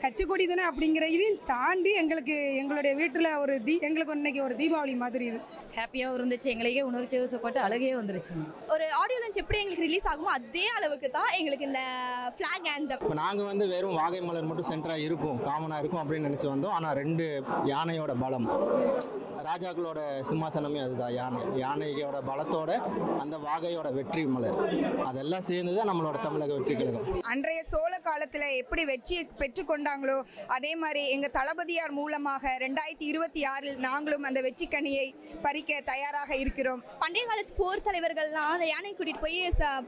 கட்சி கொடி தானே அப்படிங்கிற இதையும் தாண்டி எங்களுடைய வீட்டில் எங்களுக்கு இன்னைக்கு ஒரு தீபாவளி மாதிரி இது ஹாப்பியாகவும் இருந்துச்சு, எங்களுக்கே உணர்ச்சி வசப்பட்டு அழகே வந்துருச்சு. ஒரு ஆடியோ லான்ச் எப்படி எங்களுக்கு ரிலீஸ் ஆகுமோ அதே அளவுக்கு தான் எங்களுக்கு இந்த ஃப்ளாக் ஆந்தம். இப்போ நாங்கள் வந்து வெறும் வாகை மலர் மட்டும் சென்டராக இருக்கும், காமனாக இருக்கும் அப்படின்னு நினச்சி வந்தோம். ஆனால் 2 யானையோட பலம், ராஜாக்களோட சிம்மாசனமே அதுதான் யானையோட பலத்தோட அந்த வாகையோட வெற்றி மலர், அதெல்லாம் சேர்ந்து தான் நம்மளோட தமிழக வெற்றி கழகம். அன்றைய சோழ காலத்தில் எப்படி வெற்றி பெற்றுக்கொண்டாங்களோ அதே மாதிரி எங்கள் தளபதியார் மூலமாக 2026 நாங்களும் அந்த வெற்றி கனியை பறிக்க தயாராக இருக்கிறோம். பண்டைய காலத்து போர் தலைவர்கள்லாம் அந்த யானை கூட்டிட்டு போய்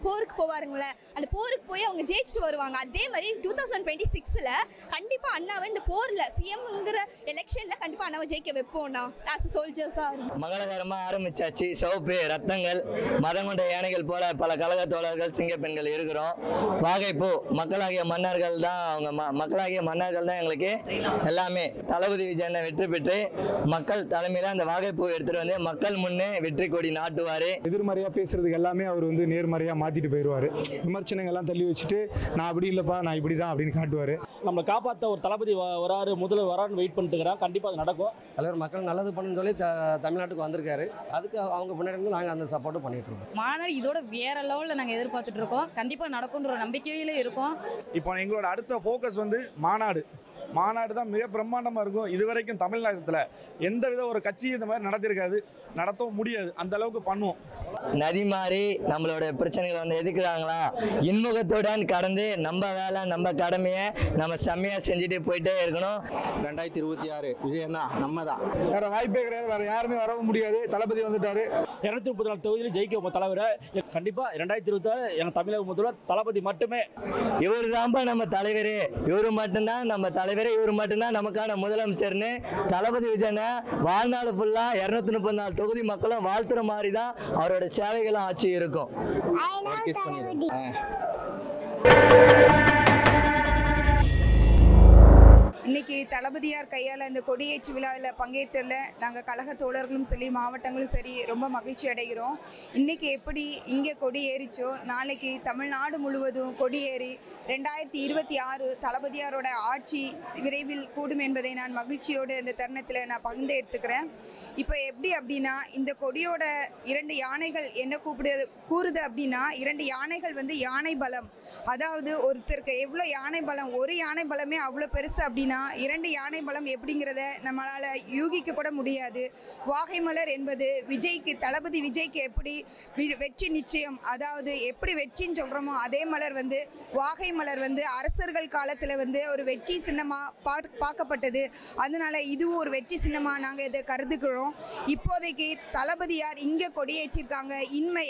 போருக்கு போவாருங்களே, அந்த போருக்கு போய் அவங்க ஜெயிச்சுட்டு வருவாங்க. அதே மாதிரி 2026 கண்டிப்பா அண்ணாவை இந்த போர்ல சிஎம்ங்கிற எலெக்ஷன்ல கண்டிப்பா அண்ணாவை ஜெயிக்க வைப்போம்னா ஆஸ் சோல்ஜர்ஸா இருக்கும். மங்களகரமா ஆரம்பிச்சாச்சு. சிவப்பு ரத்தங்கள் மதம் கொண்ட யானைகள் போல பல கழக தோழர்கள் சிங்க பெண்கள் இருக்கிறோம். வாகைப்பூ மக்களாகிய மன்னர்கள் தான், அவங்க மக்களாகிய மன்னர்கள் தான் எங்களுக்கு எல்லாமே. தளபதி விஜயனை வெற்றி பெற்று மக்கள் தலைமையில அந்த வாகைப்பூ எடுத்துட்டு வந்து மக்கள் முன்னே வெற்றி கொடி நாட்டுவாரு. எதிர்மறையா பேசுறதுக்கு எல்லாமே அவர் வந்து நேர்மறையா மாத்திட்டு போயிடுவாரு. விமர்சனங்கள் எல்லாம் தள்ளி வச்சுட்டு நான் அப்படி இல்லப்பா நான் இப்படிதான் அப்படின்னு காட்டுவாரு. நம்மளை காப்பாற்ற ஒரு தளபதி வராரு, முதல்வர் வரான்னு வெயிட் பண்ணிட்டு இருக்கிறான். கண்டிப்பாக அது நடக்கும். தலைவர் மக்கள் நல்லது பண்ணுன்னு சொல்லி தமிழ்நாட்டுக்கு வந்திருக்காரு. அதுக்கு அவங்க முன்னாடி இருந்து நாங்கள் அந்த சப்போர்ட்டும் பண்ணிட்டு இருக்கோம். மாநாடு இதோட வேற லெவலில் நாங்கள் எதிர்பார்த்துட்டு இருக்கோம். கண்டிப்பாக நடக்கும்ன்ற ஒரு நம்பிக்கையில இருக்கோம். இப்போ எங்களோட அடுத்த ஃபோக்கஸ் வந்து மாநாடு தான் மிக பிரம்மாண்டமாக இருக்கும். இதுவரைக்கும் தமிழ்நாட்டில் எந்தவித ஒரு கட்சி இந்த மாதிரி நடத்திருக்காது, நடத்தவும் முடியாது. அந்த அளவுக்கு பண்ணுவோம். நதி மாதிரி நம்மளோட பிரச்சனைகள் வந்து எதுக்குறாங்களா, இன்முகத்துடன் கடந்து நம்ம வேலை நம்ம கடமையை நம்ம செம்மையாக செஞ்சுட்டு போயிட்டே இருக்கணும். 2026 விஜயன்னா நம்ம தான், வேற வாய்ப்பே கிடையாது. வேற யாருமே வரவும் முடியாது. தளபதி வந்துட்டாரு. 234 தொகுதியில் ஜெயிக்க தலைவரை கண்டிப்பாக 2026 எங்கள் தமிழக முதல்வர் தளபதி மட்டுமே. இவர் தான்ப்பா நம்ம தலைவர், இவர் மட்டும்தான் நம்ம தலைவர், இவர் மட்டும்தான் நமக்கான முதலமைச்சர்னு தளபதி விஜயனை வாழ்நாள் ஃபுல்லாக 234 தொகுதி மக்களும் வாழ்த்துற மாதிரி தான் அவரோட சேவைகளும் ஆட்சி இருக்கும். இன்னைக்கு தளபதியார் கையால் அந்த கொடியேற்று விழாவில் பங்கேற்றல நாங்கள் கழக தோழர்களும் சரி மாவட்டங்களும் சரி ரொம்ப மகிழ்ச்சி அடைகிறோம். இன்றைக்கி எப்படி இங்கே கொடி ஏறிச்சோ நாளைக்கு தமிழ்நாடு முழுவதும் கொடியேறி 2026 தளபதியாரோட ஆட்சி விரைவில் கூடும் என்பதை நான் மகிழ்ச்சியோடு இந்த தருணத்தில் நான் பகிர்ந்து எடுத்துக்கிறேன். இப்போ எப்படி அப்படின்னா இந்த கொடியோட 2 யானைகள் என்ன கூறுது அப்படின்னா 2 யானைகள் வந்து யானை பலம். அதாவது ஒருத்தருக்கு எவ்வளோ யானை பலம், ஒரு யானை பலமே அவ்வளோ பெருசு அப்படின்னா 2 யானை பலம் எப்படிங்கிறத நம்மளால் யூகிக்க கூட முடியாது. வாகை மலர் என்பது தளபதி விஜய்க்கு எப்படி வெற்றி நிச்சயம், அதாவது எப்படி வெற்றின்னு சொல்கிறோமோ அதே மலர் வந்து வாகை மலர் வந்து அரசர்கள் காலத்தில் வந்து ஒரு வெற்றி சின்னமாக பார்க்கப்பட்டது. அதனால இதுவும் ஒரு வெற்றி சின்னமாக நாங்கள் இதை கருதுகிறோம். இப்போதைக்கு தளபதியார் இங்கே கொடியேற்றிருக்காங்க.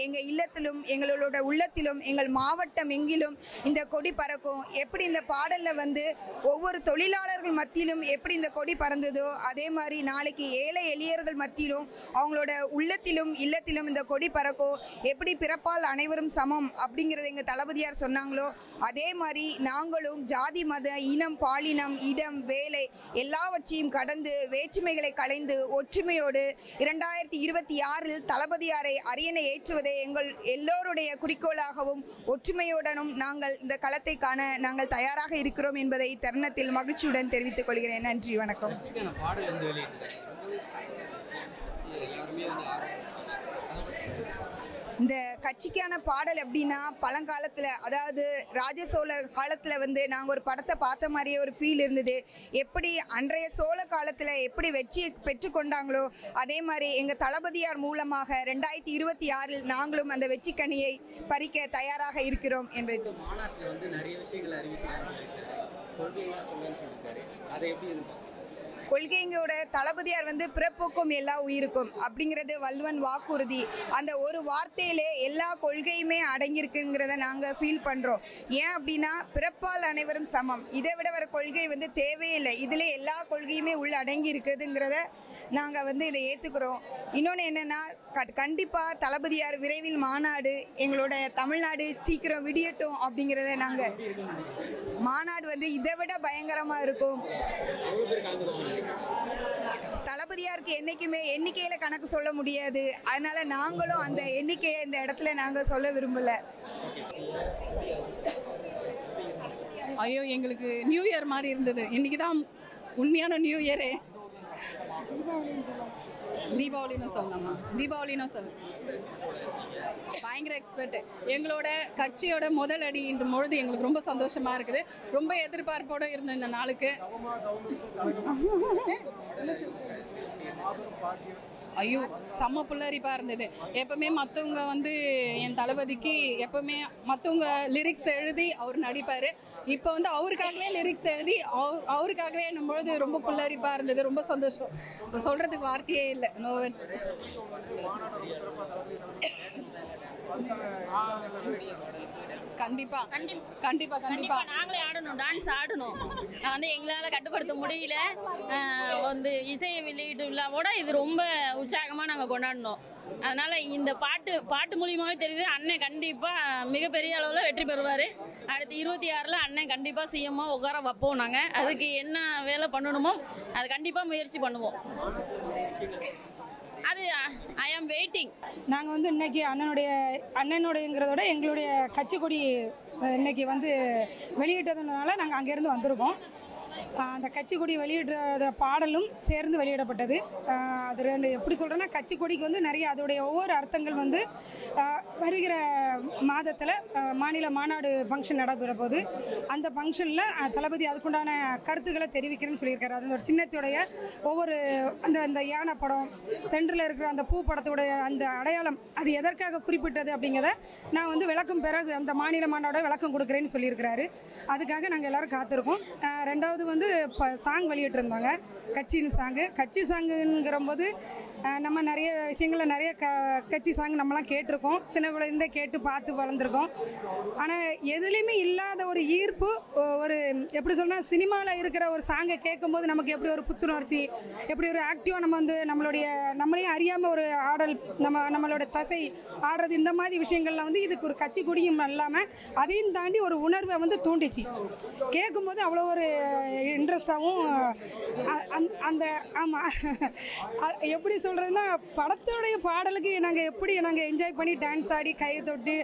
எங்கள் இல்லத்திலும் எங்களோட உள்ளத்திலும் எங்கள் மாவட்டம் எங்கிலும் இந்த கொடி பறக்கும். எப்படி இந்த பாடலில் வந்து ஒவ்வொரு தொழிலாளர்கள் மத்தியிலும் எப்படி இந்த கொடி பறந்ததோ அதே மாதிரி நாளைக்கு ஏழை எளியர்கள் மத்தியிலும் அவங்களோட உள்ளத்திலும் இல்லத்திலும் இந்த கொடி பறக்கும். எப்படி பிறப்பால் அனைவரும் சமம் அப்படிங்கிறது எங்கள் தளபதியார் சொன்னாங்களோ அதே மாதிரி நாங்களும் ஜாதி மத இனம் பாலினம் இடம் வேலை எல்லாவற்றையும் கடந்து வேற்றுமைகளை களைந்து ஒற்றுமையோடு 2026 தளபதியாரை அரியணை ஏற்றுவதை எங்கள் எல்லோருடைய குறிக்கோளாகவும் ஒற்றுமையுடனும் நாங்கள் இந்த களத்தை காண நாங்கள் தயாராக இருக்கிறோம் என்பதை தருணத்தில் மகிழ்ச்சியுடன் தெரிவித்துக் கொள்கிறேன். நன்றி, வணக்கம். இந்த கட்சிக்கான பாடல் எப்படின்னா பழங்காலத்தில் அதாவது ராஜ சோழர் காலத்தில் வந்து நாங்கள் ஒரு படத்தை பார்த்த மாதிரியே ஒரு ஃபீல் இருந்தது. எப்படி அன்றைய சோழ காலத்தில் எப்படி வெற்றி பெற்றுக்கொண்டாங்களோ அதே மாதிரி எங்கள் தளபதியார் மூலமாக 2026 நாங்களும் அந்த வெற்றி கனியை பறிக்க தயாராக இருக்கிறோம் என்பது. மாநாட்டில் வந்து நிறைய விஷயங்கள் அறிவிக்கிறாங்க, கொள்கையெல்லாம் சொல்லியிருக்காரு. அதை எப்படி எதிர்பார்க்க? கொள்கைங்களோட தளபதியார் வந்து பிறப்புக்கும் எல்லா உயிருக்கும் அப்படிங்கிறது வள்ளுவன் வாக்குறுதி. அந்த ஒரு வார்த்தையிலே எல்லா கொள்கையுமே அடங்கியிருக்குங்கிறத நாங்கள் ஃபீல் பண்ணுறோம். ஏன் அப்படின்னா பிறப்பால் அனைவரும் சமம், இதை விட வர கொள்கை வந்து தேவையில்லை. இதில் எல்லா கொள்கையுமே உள்ள அடங்கி இருக்குதுங்கிறத நாங்கள் வந்து இதை ஏற்றுக்கிறோம். இன்னொன்று என்னென்னா கண்டிப்பாக தளபதியார் விரைவில் மாநாடு எங்களோட தமிழ்நாடு சீக்கிரம் விடியட்டும் அப்படிங்கிறத நாங்கள் மாநாடு வந்து இதை விட பயங்கரமாக இருக்கும். தளபதியாருக்கு என்றைக்குமே எண்ணிக்கையில் கணக்கு சொல்ல முடியாது. அதனால் நாங்களும் அந்த எண்ணிக்கையை இந்த இடத்துல நாங்கள் சொல்ல விரும்பலை. ஐயோ எங்களுக்கு நியூ இயர் மாதிரி இருந்தது. இன்னைக்கு தான் உண்மையான நியூ இயரே. தீபாவளின்னு சொல்லலாமா? தீபாவளின்னு சொல்ல பயங்கர எக்ஸ்பெக்ட். எங்களோட கட்சியோட முதல் அடின்ற பொழுது எங்களுக்கு ரொம்ப சந்தோஷமா இருக்குது. ரொம்ப எதிர்பார்ப்போடு இருந்த இந்த நாளுக்கு ஐயோ செம்ம புல்லரிப்பாக இருந்தது. எப்பவுமே மற்றவங்க வந்து என் தளபதிக்கு எப்பவுமே மற்றவங்க லிரிக்ஸ் எழுதி அவர் நடிப்பார். இப்போ வந்து அவருக்காகவே லிரிக்ஸ் எழுதி அவருக்காகவே என்னும்பொழுது ரொம்ப புல்லரிப்பாக இருந்தது. ரொம்ப சந்தோஷம், சொல்கிறதுக்கு வார்த்தையே இல்லை. No words. கண்டிப்பா கண்டிப்பா கண்டிப்பா நாங்களே ஆடணும், டான்ஸ் ஆடணும். வந்து எங்களால் கட்டுப்படுத்த முடியல. வந்து இசை வெளியீட்டு விழாவோட இது ரொம்ப உற்சாகமாக நாங்கள் கொண்டாடினோம். அதனால் இந்த பாட்டு மூலியமாகவே தெரியுது அண்ணன் கண்டிப்பாக மிகப்பெரிய அளவில் வெற்றி பெறுவார். அடுத்து 26 அண்ணன் கண்டிப்பாக சிஎம்மாக உட்கார வைப்போம். நாங்கள் அதுக்கு என்ன வேலை பண்ணணுமோ அது கண்டிப்பாக முயற்சி பண்ணுவோம். அது ஐ ஆம் வெயிட்டிங். நாங்கள் வந்து இன்னைக்கு அண்ணனுடையங்கிறத விட எங்களுடைய கட்சி கொடி இன்னைக்கு வந்து வெளியிட்டதுனால நாங்கள் அங்கேருந்து வந்திருக்கோம். அந்த கட்சி கொடி வெளியிடுற பாடலும் சேர்ந்து வெளியிடப்பட்டது. அது ரெண்டு எப்படி சொல்கிறேன்னா, கட்சி கொடிக்கு வந்து நிறைய அதோடைய ஒவ்வொரு அர்த்தங்கள் வந்து வருகிற மாதத்தில் மாநில மாநாடு ஃபங்க்ஷன் நடைபெற போது அந்த ஃபங்க்ஷனில் தளபதி அதுக்குண்டான கருத்துக்களை தெரிவிக்கிறேன்னு சொல்லியிருக்காரு. அதோட சின்னத்துடைய ஒவ்வொரு அந்த யானை படம் சென்டரில் இருக்கிற அந்த பூ படத்துடைய அந்த அடையாளம் அது எதற்காக குறிப்பிட்டது அப்படிங்கிறத நான் வந்து விளக்கம் பிறகு அந்த மாநில மாநாட விளக்கம் கொடுக்குறேன்னு சொல்லியிருக்கிறாரு. அதுக்காக நாங்கள் எல்லோரும் காத்திருக்கோம். ரெண்டாவது வந்து இப்போ சாங் வெளியிட்டிருந்தாங்க, கட்சி சாங்குங்கிற போது நம்ம நிறைய விஷயங்களில் நிறைய கட்சி சாங் நம்மலாம் கேட்டிருக்கோம். சின்ன குழந்தை கேட்டு பார்த்து வளர்ந்துருக்கோம். ஆனால் எதுலேயுமே இல்லாத ஒரு ஈர்ப்பு, ஒரு எப்படி சொன்னால் சினிமாவில் இருக்கிற ஒரு சாங்கை கேட்கும்போது நமக்கு எப்படி ஒரு புத்துணர்ச்சி, எப்படி ஒரு ஆக்டிவாக நம்ம வந்து நம்மளையும் அறியாமல் ஒரு ஆடல் நம்மளோட தசை ஆடுறது, இந்த மாதிரி விஷயங்கள்லாம் வந்து இதுக்கு ஒரு கட்சி கொடியும் இல்லாமல் அதையும் தாண்டி ஒரு உணர்வை வந்து தூண்டிச்சு. கேட்கும்போது அவ்வளோ ஒரு இன்ட்ரெஸ்டாகவும் அந்த ஆமாம் எப்படி சொல்கிறதுனா, படத்தோடைய பாடலுக்கு நாங்கள் என்ஜாய் பண்ணி டான்ஸ் ஆடி கையை தொட்டு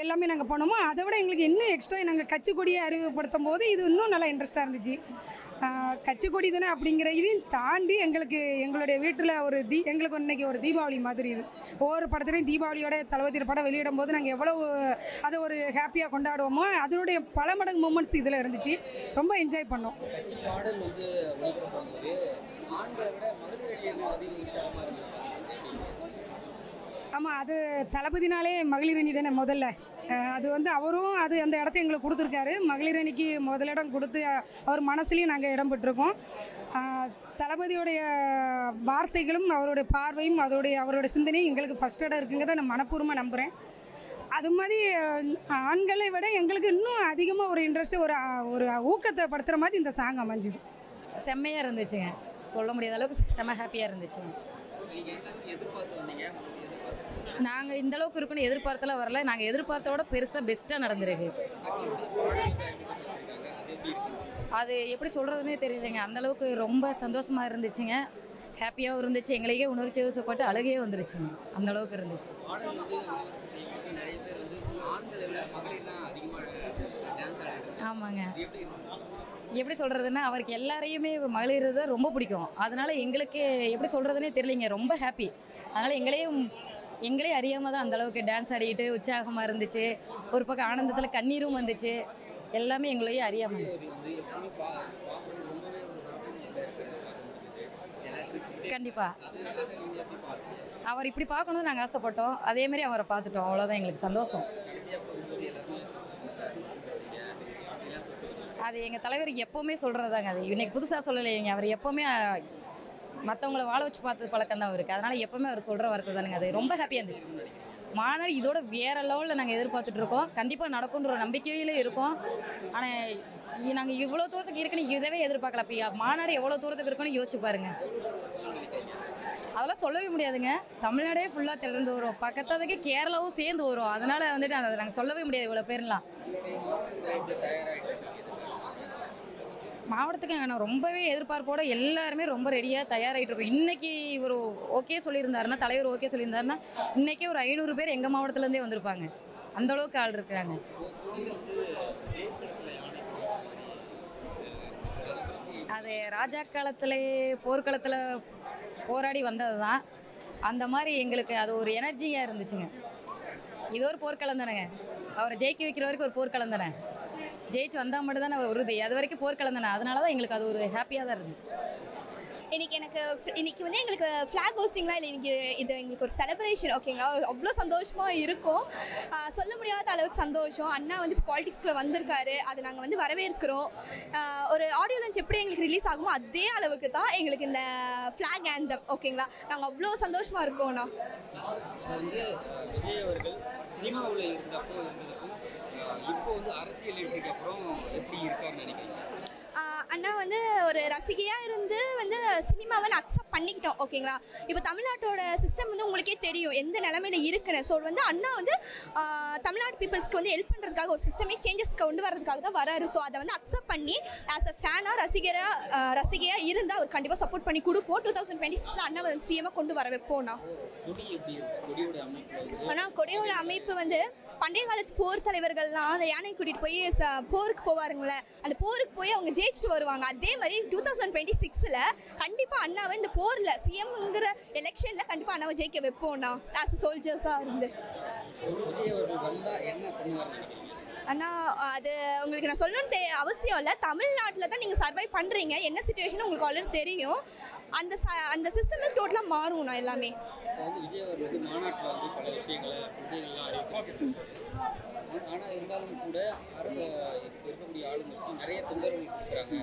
எல்லாமே நாங்கள் பண்ணோமோ அதை விட எங்களுக்கு இன்னும் எக்ஸ்ட்ரா நாங்கள் கட்சி கொடியை அறிமுகப்படுத்தும் போது இது இன்னும் நல்லா இன்ட்ரெஸ்டாக இருந்துச்சு. கட்சி கொடி தானே அப்படிங்கிற இதையும் தாண்டி எங்களுடைய வீட்டில் எங்களுக்கு இன்னைக்கு ஒரு தீபாவளி மாதிரி. இது ஒவ்வொரு படத்துலையும் தீபாவளியோட தளபதி படம் வெளியிடும் போது நாங்கள் எவ்வளோ அதை ஒரு ஹாப்பியாக கொண்டாடுவோமோ அதனுடைய பல மடங்கு மூமெண்ட்ஸ் இதில் இருந்துச்சு. ரொம்ப என்ஜாய் பண்ணோம். ஆமாம், அது தளபதினாலே மகளிர் அணி தானே முதல்ல. அது வந்து அவரும் அந்த இடத்த எங்களுக்கு கொடுத்துருக்காரு. மகளிர் அணிக்கு முதலிடம் கொடுத்து அவர் மனசுலேயும் நாங்கள் இடம் பெற்றிருக்கோம். தளபதியோடைய வார்த்தைகளும் அவருடைய பார்வையும் அவருடைய சிந்தனையும் எங்களுக்கு ஃபஸ்ட் இடம் இருக்குங்கிறத நான் மனப்பூர்வமாக நம்புகிறேன். அது மாதிரி ஆண்களை விட எங்களுக்கு இன்னும் அதிகமாக ஒரு இன்ட்ரெஸ்ட்டு ஒரு ஊக்கத்தை படுத்துகிற மாதிரி இந்த சாங் அமைஞ்சுது. செம்மையாக இருந்துச்சுங்க, சொல்ல முடியாத அளவுக்கு செம்ம ஹாப்பியாக இருந்துச்சுங்க. நாங்கள் இந்த அளவுக்கு இருக்குன்னு எதிர்பார்த்தலாம் வரல. நாங்கள் எதிர்பார்த்தோட பெருசாக பெஸ்ட்டாக நடந்திருக்கு. அது எப்படி சொல்கிறதுனே தெரியலைங்க, அந்தளவுக்கு ரொம்ப சந்தோஷமாக இருந்துச்சுங்க, ஹாப்பியாகவும் இருந்துச்சு. எங்களுக்கே உணர்ச்சி வசப்பட்டு அழுகையே வந்துருச்சுங்க, அந்தளவுக்கு இருந்துச்சு. ஆமாங்க, எப்படி சொல்கிறதுன்னா அவருக்கு எல்லாரையுமே மகளிர் தான் ரொம்ப பிடிக்கும். அதனால் எங்களுக்கு எப்படி சொல்கிறதுனே தெரியலைங்க, ரொம்ப ஹாப்பி. அதனால் எங்களே அறியாமல் தான் அந்தளவுக்கு டான்ஸ் ஆடிக்கிட்டு உற்சாகமாக இருந்துச்சு. ஒரு பக்கம் ஆனந்தத்தில் கண்ணீரும் வந்துச்சு. எல்லாமே எங்களையும் அறியாமல் இருந்துச்சு. கண்டிப்பாக அவர் இப்படி பார்க்கணும்னு நாங்கள் ஆசைப்பட்டோம். அதேமாரி அவரை பார்த்துட்டோம், அவ்வளோதான் எங்களுக்கு சந்தோஷம். அது எங்கள் தலைவருக்கு எப்போவுமே சொல்கிறதாங்க. அது இன்றைக்கி புதுசாக சொல்லலைங்க, அவர் எப்போவுமே மற்றவங்கள வாழ வச்சு பார்த்து பழக்கம் தான் அவருக்கு. அதனால் எப்போவுமே அவர் சொல்கிற வார்த்தை தானுங்க. அது ரொம்ப ஹாப்பியாக இருந்துச்சு. மாநாடு இதோட வேறு லெவலில் நாங்கள் எதிர்பார்த்துட்ருக்கோம். கண்டிப்பாக நடக்குன்ற ஒரு நம்பிக்கையிலே இருக்கோம். ஆனால் நாங்கள் இவ்வளோ தூரத்துக்கு இருக்குன்னு இதவே எதிர்பார்க்கல. இப்போ மாநாடு எவ்வளோ தூரத்துக்கு இருக்குன்னு யோசிச்சு பாருங்கள். அதெல்லாம் சொல்லவே முடியாதுங்க. தமிழ்நாடே ஃபுல்லாக திறந்து வரும், பக்கத்துக்கு கேரளாவும் சேர்ந்து வரும். அதனால் வந்துட்டு அதை நாங்கள் சொல்லவே முடியாது இவ்வளோ பேர்லாம். மாவட்டத்துக்கு நான் ரொம்பவே எதிர்பார்ப்போட எல்லாருமே ரொம்ப ரெடியாக தயாராகிட்டு இருக்கோம். இன்றைக்கி இவர் ஓகே சொல்லியிருந்தாருன்னா, தலைவர் ஓகே சொல்லியிருந்தாருன்னா இன்றைக்கே ஒரு 500 பேர் எங்கள் மாவட்டத்துலேருந்தே வந்திருப்பாங்க. அந்தளவுக்கு ஆள் இருக்கிறாங்க. அது ராஜா காலத்திலே போர்க்களத்தில் போராடி வந்தது தான். அந்த மாதிரி எங்களுக்கு அது ஒரு எனர்ஜியாக இருந்துச்சுங்க. இது ஒரு போர்க்களம் தானேங்க, அவரை ஜெயிக்க வைக்கிற வரைக்கும் ஒரு போர்க்களம் தானே, ஜெயிச்சு வந்தால் மட்டும் தானே உறுதி, அது வரைக்கும் போர்க்களம் தானே. அதனால தான் எங்களுக்கு அது ஒரு ஹாப்பியாக தான் இருந்துச்சு. இன்னைக்கு வந்து எங்களுக்கு ஃப்ளாக் ஹோஸ்டிங்லாம் இல்லை, இன்னைக்கு இது எங்களுக்கு ஒரு செலிப்ரேஷன். ஓகேங்களா, அவ்வளோ சந்தோஷமாக இருக்கும், சொல்ல முடியாத அளவுக்கு சந்தோஷம். அண்ணா வந்து இப்போ பாலிடிக்ஸ்குள்ளே வந்திருக்காரு, அது நாங்கள் வந்து வரவேற்கிறோம். ஒரு ஆடியோ லான்ச் எப்படி எங்களுக்கு ரிலீஸ் ஆகுமோ அதே அளவுக்கு தான் எங்களுக்கு இந்த ஃப்ளாக் ஆந்தம். ஓகேங்களா, நாங்கள் அவ்வளோ சந்தோஷமாக இருக்கோம்ண்ணா. வந்து விஜய் அவர்கள் சினிமாவில் இருந்தப்போ இருந்ததுக்கும் இப்போ வந்து அரசியல் எடுத்துக்கு அப்புறம் எப்படி இருக்காருன்னு நினைக்கிறீங்க? அண்ணா வந்து ஒரு ரசிகையாக இருந்து வந்து சினிமாவை நான் அக்செப்ட் பண்ணிக்கிட்டோம். ஓகேங்களா, இப்போ தமிழ்நாட்டோட சிஸ்டம் வந்து உங்களுக்கே தெரியும் எந்த நிலைமையில் இருக்குன்னு. ஸோ வந்து அண்ணா வந்து தமிழ்நாடு பீப்புள்ஸ்க்கு வந்து ஹெல்ப் பண்ணுறதுக்காக ஒரு சிஸ்டமே சேஞ்சஸ் கொண்டு வரதுக்காக தான் வராரு. ஸோ அதை வந்து அக்செப்ட் பண்ணி ஆஸ் அ ஃபேனாக ரசிகையாக இருந்து அவர் கண்டிப்பாக சப்போர்ட் பண்ணி கொடுப்போம். 2026 அண்ணா வந்து சிஎம்மாக கொண்டு வர வைப்போம்ண்ணா. ஆனால் கொடியோட அமைப்பு வந்து பண்டைய காலத்து போர் தலைவர்கள்லாம் அந்த யானை கூட்டிகிட்டு போய் போருக்கு போவாருங்களே, அந்த போருக்கு போய் அவங்க ஜெயிச்சுட்டு வருவாங்க. அதே மாதிரி 2026 கண்டிப்பாக அண்ணாவை இந்த போரில் சிஎம்ங்கிற எலெக்ஷனில் கண்டிப்பாக அண்ணாவை ஜெயிக்க வைப்போம்ண்ணா ஆஸ் அ சோல்ஜர்ஸாக இருந்து. அண்ணா அது உங்களுக்கு நான் சொல்லணும்னு அவசியம் இல்லை, தமிழ்நாட்டில் தான் நீங்கள் சர்வை பண்ணுறீங்க, என்ன சுச்சுவேஷன் உங்களுக்கு ஆல்ரெடி தெரியும். அந்த சிஸ்டம் டோட்டலாக மாறும்ண்ணா எல்லாமே. விஜய் அவர் வந்து மாநாட்டில் வந்து பல விஷயங்களை கொள்கைகள்லாம் அறிவிக்கிறாங்க. ஆனால் இருந்தாலும் கூட அரசு இருக்கக்கூடிய ஆளுங்களுக்கு நிறைய தொந்தரவுகள் கொடுக்குறாங்க.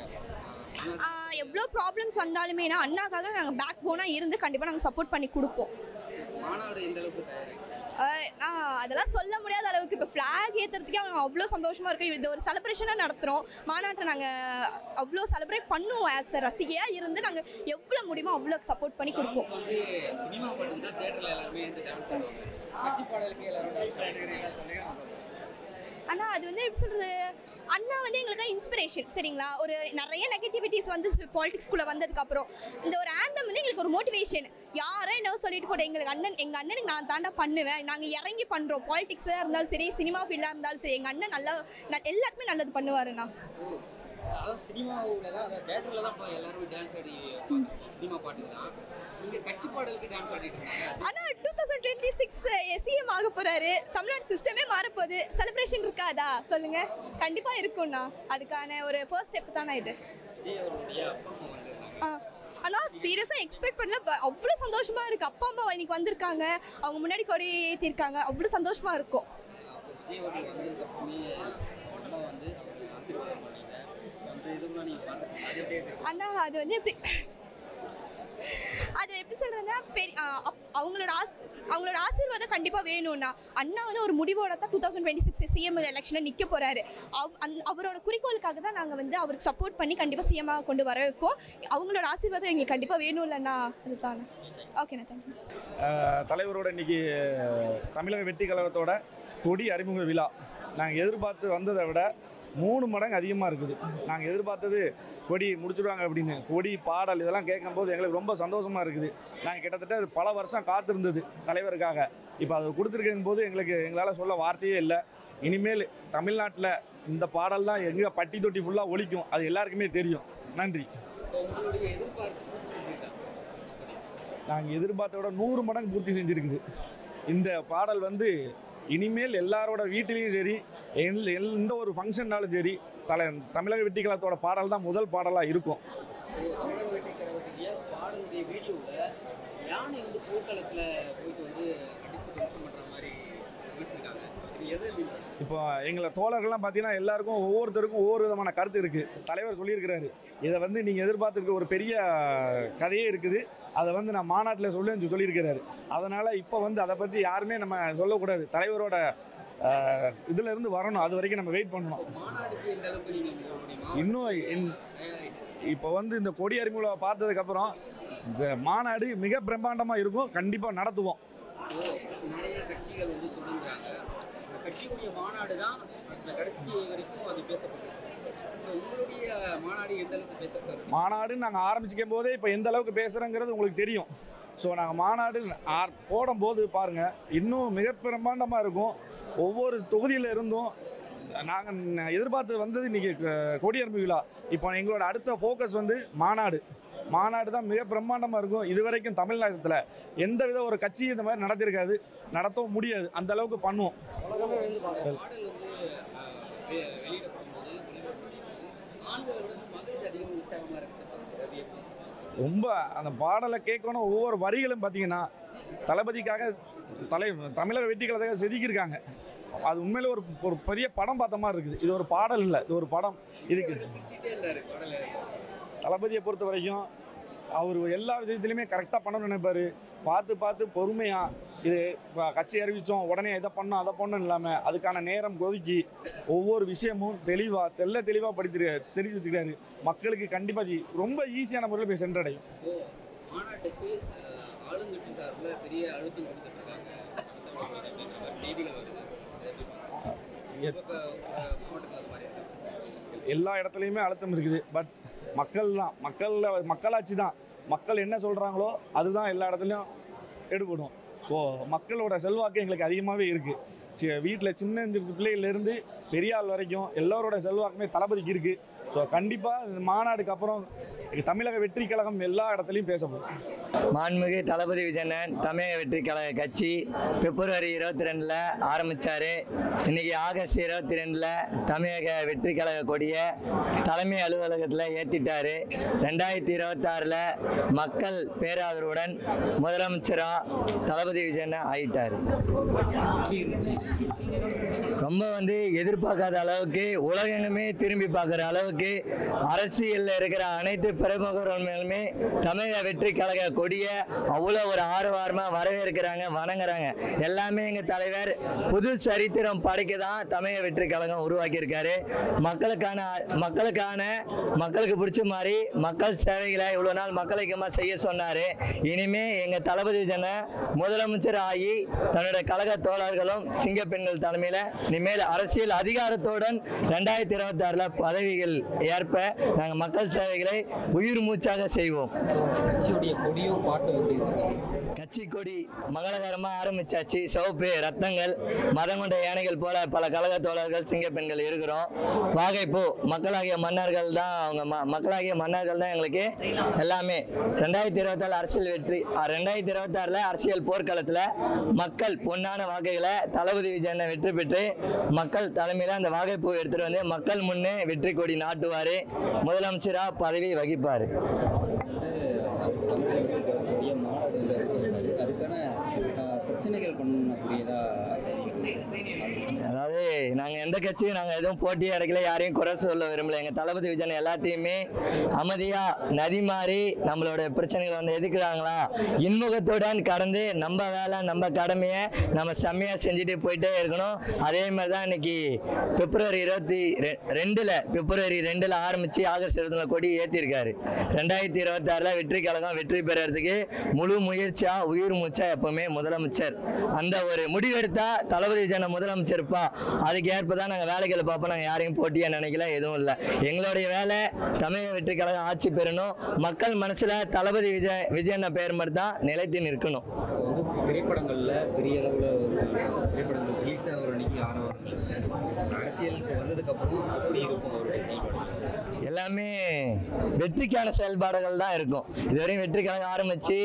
எவ்வளோ ப்ராப்ளம்ஸ் வந்தாலுமேனா அண்ணாக்காக நாங்கள் பேக் போனாக இருந்து கண்டிப்பாக நாங்கள் சப்போர்ட் பண்ணி கொடுப்போம். மாநாடு எந்த அளவுக்கு தயாரி? அதெல்லாம் சொல்ல முடியாத அளவுக்கு இப்போ ஃப்ளாக் ஏற்றுறதுக்கே அவங்க அவ்வளோ சந்தோஷமாக இருக்கும். இது ஒரு செலிப்ரேஷனாக நடத்துகிறோம். மாநாட்டை நாங்கள் அவ்வளோ செலிப்ரேட் பண்ணுவோம். ஆஸ் அ ரசிகையாக இருந்து நாங்கள் எவ்வளோ முடியுமோ அவ்வளோ சப்போர்ட் பண்ணி கொடுப்போம். சினிமா பாட்டுனா தியேட்டரில் எல்லாருமே இந்த டான்ஸ் ஆடுவாங்க, கட்சி பாடலுக்கு எல்லாரும் டான்ஸ் ஆடுறீங்க. ஆனால் அது வந்து எப்படி சொல்கிறது, அண்ணா வந்து எங்களுக்கு இன்ஸ்பிரேஷன். சரிங்களா, ஒரு நிறைய நெகட்டிவிட்டிஸ் வந்து பாலிடிக்ஸ்குள்ளே வந்ததுக்கப்புறம் இந்த ஒரு ஆந்தம் வந்து எங்களுக்கு ஒரு மோட்டிவேஷன். யாரோ என்ன சொல்லிட்டு போட்டு எங்கள் அண்ணனுக்கு நான் தாண்டா பண்ணுவேன், நாங்கள் இறங்கி பண்ணுறோம். பாலிடிக்ஸாக இருந்தாலும் சரி, சினிமா ஃபீல்டாக இருந்தாலும் சரி, எங்கள் அண்ணன் நல்லா எல்லாத்துக்குமே நல்லது பண்ணுவாருண்ணா. சினிமாவில் தான் தியேட்டரில் தான் இப்போ எல்லாரும் டான்ஸ் ஆடி சினிமா பாட்டு தான், இங்கே கட்சி பாடலுக்கு டான்ஸ் ஆடிட்டு இருக்காங்க. ஆனால் 2026 சிஎம் ஆக போகிறாரு, தமிழ்நாடு சிஸ்டமே மாறப்போகுது, செலிப்ரேஷன் இருக்காதா சொல்லுங்க? கண்டிப்பாக இருக்கும்ண்ணா. அதுக்கான ஒரு ஃபர்ஸ்ட் ஸ்டெப் தானே இது. விஜய் அவருடைய அப்பா அம்மா வந்திருக்காங்க. ஆனால் சீரியஸாக எக்ஸ்பெக்ட் பண்ணல, அவ்வளோ சந்தோஷமாக இருக்குது. அப்பா அம்மா இன்னைக்கு வந்திருக்காங்க, அவங்க முன்னாடி கொடி ஏற்றிருக்காங்க, அவ்வளோ சந்தோஷமாக இருக்கும். விஜய் அவர்கள் வந்ததுக்கப்புறமே அம்மா வந்து அவருக்கு ஆசீர்வாதம் பண்ணாங்க. அந்த இதுலாம் நீங்கள் பார்த்துருக்கீங்க. அண்ணா அது வந்து எப்படி சொல்கிறேன்னா அவங்களோட ஆசீர்வாதம் கண்டிப்பாக வேணும்ண்ணா. அண்ணா வந்து ஒரு முடிவோட தான் 2026 சிஎம் எலெக்ஷனில் நிற்க போகிறாரு. அவரோட குறிக்கோளுக்காக தான் நாங்கள் வந்து அவருக்கு சப்போர்ட் பண்ணி கண்டிப்பாக சிஎம்மாக கொண்டு வர வைப்போம். அவங்களோட ஆசீர்வாதம் எங்களுக்கு கண்டிப்பாக வேணும் இல்லைண்ணா, அதுதானே. ஓகேண்ணா, தேங்க்யூ. தலைவரோட இன்னைக்கு தமிழக வெற்றி கழகத்தோட கொடி அறிமுக விழா நாங்கள் எதிர்பார்த்து வந்ததை விட 3 மடங்கு அதிகமாக இருக்குது. நாங்கள் எதிர்பார்த்தது கொடி முடிச்சுடுவாங்க அப்படின்னு, கொடி பாடல் இதெல்லாம் கேட்கும்போது எங்களுக்கு ரொம்ப சந்தோஷமாக இருக்குது. நாங்கள் கிட்டத்தட்ட அது பல வருஷம் காத்திருந்தது தலைவருக்காக. இப்போ அது கொடுத்துருக்கும் போது எங்களால் சொல்ல வார்த்தையே இல்லை. இனிமேல் தமிழ்நாட்டில் இந்த பாடல் தான் எங்கே பட்டி தொட்டி ஃபுல்லாக ஒலிக்கும், அது எல்லாருக்குமே தெரியும். நன்றி. நாங்கள் எதிர்பார்த்தோட 100 மடங்கு பூர்த்தி செஞ்சுருக்குது. இந்த பாடல் வந்து இனிமேல் எல்லாரோட வீட்டிலையும் சரி, எந்த ஒரு ஃபங்க்ஷன்னாலும் சரி, தமிழக வெற்றி கழகத்தோட பாடல் தான் முதல் பாடலாக இருக்கும். தமிழக வெற்றி கழகத்துடைய பாடலுடைய வீடியோவில் யானை வந்து போர்க்களத்தில் போயிட்டு வந்து அடித்து துவம்சம் பண்ணுற மாதிரி வச்சுருக்காங்க. இது எது? இப்போ எங்களை தோழர்கள்லாம் பார்த்தீங்கன்னா எல்லாருக்கும் ஒவ்வொருத்தருக்கும் ஒவ்வொரு விதமான கருத்து இருக்குது. தலைவர் சொல்லியிருக்கிறாரு, இதை வந்து நீங்கள் எதிர்பார்த்துருக்க ஒரு பெரிய கதையே இருக்குது, அதை வந்து நான் மாநாட்டில் சொல்லியிருக்கிறாரு. அதனால் இப்போ வந்து அதை பற்றி யாருமே நம்ம சொல்லக்கூடாது. தலைவரோட இதிலேருந்து வரணும், அது வரைக்கும் நம்ம வெயிட் பண்ணணும். இன்னும் இப்போ வந்து இந்த கொடி அறிமுக பார்த்ததுக்கப்புறம் இந்த மாநாடு மிக பிரம்மாண்டமாக இருக்கும், கண்டிப்பாக நடத்துவோம். நிறைய கட்சிகள் வந்து தொடங்குறாங்க, கட்சியுடைய மாநாடு தான் அந்த கடைசி வரைக்கும் அது பேசப்பட்டிருக்கு. உங்களுடைய மாநாடு எந்த அளவுக்கு பேசப்படுது? மாநாடு நாங்கள் ஆரம்பிச்சிக்கும் போதே இப்போ எந்த அளவுக்கு பேசுகிறோங்கிறது உங்களுக்கு தெரியும். ஸோ நாங்கள் மாநாடு போடும்போது பாருங்கள் இன்னும் மிக பிரம்மாண்டமாக இருக்கும். ஒவ்வொரு தொகுதியில் இருந்தும் நாங்கள் எதிர்பார்த்து வந்தது இன்றைக்கி கொடியேறும் விழா. இப்போ எங்களோட அடுத்த ஃபோக்கஸ் வந்து மாநாடு தான் மிக பிரம்மாண்டமாக இருக்கும். இது வரைக்கும் தமிழ்நாட்டில் எந்தவித ஒரு கட்சி இந்த மாதிரி நடத்திருக்காது, நடத்தவும் முடியாது. அந்த அளவுக்கு பண்ணுவோம். ரொம்ப அந்த பாடலை கேட்கணும். ஒவ்வொரு வரிகளும் பார்த்தீங்கன்னா தளபதிக்காக தமிழக வெற்றி கழகத்தை செதுக்கியிருக்காங்க. அது உண்மையில ஒரு பெரிய படம் பார்த்த மாதிரி இருக்குது. இது ஒரு பாடல் இல்லை, இது ஒரு படம். இதுக்கு தளபதியை பொறுத்த வரைக்கும் அவர் எல்லா விஷயத்துலையுமே கரெக்டாக பண்ணணும்னு நினைப்பார். பார்த்து பொறுமையாக இது கட்சி அறிவித்தோம் உடனே இதை பண்ணோம் அதை பண்ணணும் இல்லாமல் அதுக்கான நேரம் ஒதுக்கி ஒவ்வொரு விஷயமும் தெளிவாக தெரிஞ்சு வச்சுக்கிறாரு. மக்களுக்கு கண்டிப்பாக ரொம்ப ஈஸியான முறையில் போய் சென்றடையும். மாநாட்டுக்கு ஆளுங்கட்சி சார்பில் பெரிய அழுத்தம் கொடுத்துட்ருக்காங்க செய்திகள் வருது. எல்லா இடத்துலையுமே அழுத்தம் இருக்குது. பட் மக்களாட்சி தான். மக்கள் என்ன சொல்கிறாங்களோ அதுதான் எல்லா இடத்துலையும் எடுபடும். ஸோ மக்களோட செல்வாக்கு எங்களுக்கு அதிகமாகவே இருக்குது. வீட்டில் சின்ன பிள்ளைகள்லேருந்து பெரிய ஆள் வரைக்கும் எல்லோரோட செல்வாக்குமே தளபதிக்கு இருக்குது. ஸோ கண்டிப்பாக இந்த மாநாடுக்கு அப்புறம் தமிழக வெற்றி கழகம் எல்லா இடத்துலையும் பேசப்படும். மாண்புமிகு தளபதி விஜயன் தமிழக வெற்றி கழக கட்சி பிப்ரவரி 22 ஆரம்பித்தார். இன்றைக்கி ஆகஸ்ட் 22 தமிழக வெற்றி கழக கொடியை தலைமை அலுவலகத்தில் ஏற்றிட்டார். 2026 மக்கள் பேராதரவுடன் முதலமைச்சராக தளபதி விஜயன் ஆகிட்டார். ரொம்ப எதிர்பார்க்காத அளவுக்கு உலகமே திரும்பி பார்க்குற அளவுக்கு அரசியலில் இருக்கிற அனைத்து பிரமுகர்களுமே தமிழக வெற்றி கழக கொடியை அவ்வளோ ஒரு ஆர்வமாக வரவேற்கிறாங்க, வணங்குறாங்க. எல்லாமே எங்கள் தலைவர் புது சரித்திரம் படைக்க தான் தமிழக வெற்றி கழகம் உருவாக்கியிருக்காரு. மக்களுக்கு பிடிச்ச மாதிரி மக்கள் சேவைகளை இவ்வளோ நாள் மக்களுக்கமாக செய்ய சொன்னார். இனிமே எங்கள் தளபதி விஜயன் முதலமைச்சர் ஆகி தன்னுடைய கழக தோழர்களும் சிங்கப்பெண்கள் தலைமையில் இனிமேல் அரசியல் அதிகாரத்துடன் 2026 பதவிகள் ஏற்ப நாங்கள் மக்கள் சேவைகளை உயிர் மூச்சாக செய்வோம். கட்சி கொடி மங்களகரமாக ஆரம்பிச்சாச்சு. சிவப்பு ரத்தங்கள் மதம் கொண்ட யானைகள் போல பல கழக தோழர்கள் சிங்கப்பெண்கள் இருக்கிறோம். வாகைப்பூ மக்களாகிய மன்னர்கள் தான் எங்களுக்கு எல்லாமே. 2024 அரசியல் வெற்றி, 2026 அரசியல் போர்க்களத்தில் மக்கள் பொன்னான வாகைகளை தளபதி விஜயனை வெற்றி பெற்று மக்கள் தலைமையில் அந்த வாகைப்பூ எடுத்துகிட்டு வந்து மக்கள் முன்னே வெற்றி கொடி நாட்டுவார். முதலமைச்சராக பதவி வகிப்பார். அதாவது நாங்கள் எந்த கட்சியும் எதுவும் போட்டி அடைக்கல, யாரையும் குறை சொல்ல விரும்பல. எங்கள் தளபதி விஜயன் எல்லாத்தையுமே அமைதியாக நதி மாறி நம்மளோட பிரச்சனைகளை எதுக்குறாங்களா இன்முகத்துடன் கடந்து நம்ம வேலை நம்ம கடமையை நம்ம செம்மையாக செஞ்சுட்டு போயிட்டே இருக்கணும். அதே மாதிரி தான் இன்னைக்கு பிப்ரவரி 22 ஆரம்பித்து ஆகஸ்ட் 20 கொடி ஏற்றிருக்காரு. 2026 வெற்றி கழகம் வெற்றி பெறறதுக்கு முழு முயற்சியாக உயிர் மூச்சா எப்பவுமே முதலமைச்சர். அந்த ஒரு முடிவெடுத்தா தளபதி விஜயன் முதலமைச்சர்ப்பா, அதுக்கு ஏற்பதான் நாங்கள் வேலைகளை பார்ப்போம். நாங்கள் யாரையும் போட்டியாக நினைக்கல, எதுவும் இல்லை. எங்களுடைய வேலை தமிழக வெற்றி கழகம் ஆட்சி பெறணும். மக்கள் மனசில் தளபதி விஜயன் பெயர் மாதிரி தான் நிலைத்து நிற்கணும். திரைப்படங்களில் பெரிய அளவில் ஒரு திரைப்படங்கள் ரிலீஸ் ஆகிற அன்னைக்கு அரசியலுக்கு வந்ததுக்கப்புறம் அப்படி இருக்கும். எல்லாமே வெற்றிக்கான செயல்பாடுகள் தான் இருக்கும். இதுவரையும் வெற்றி கழகம் ஆரம்பித்து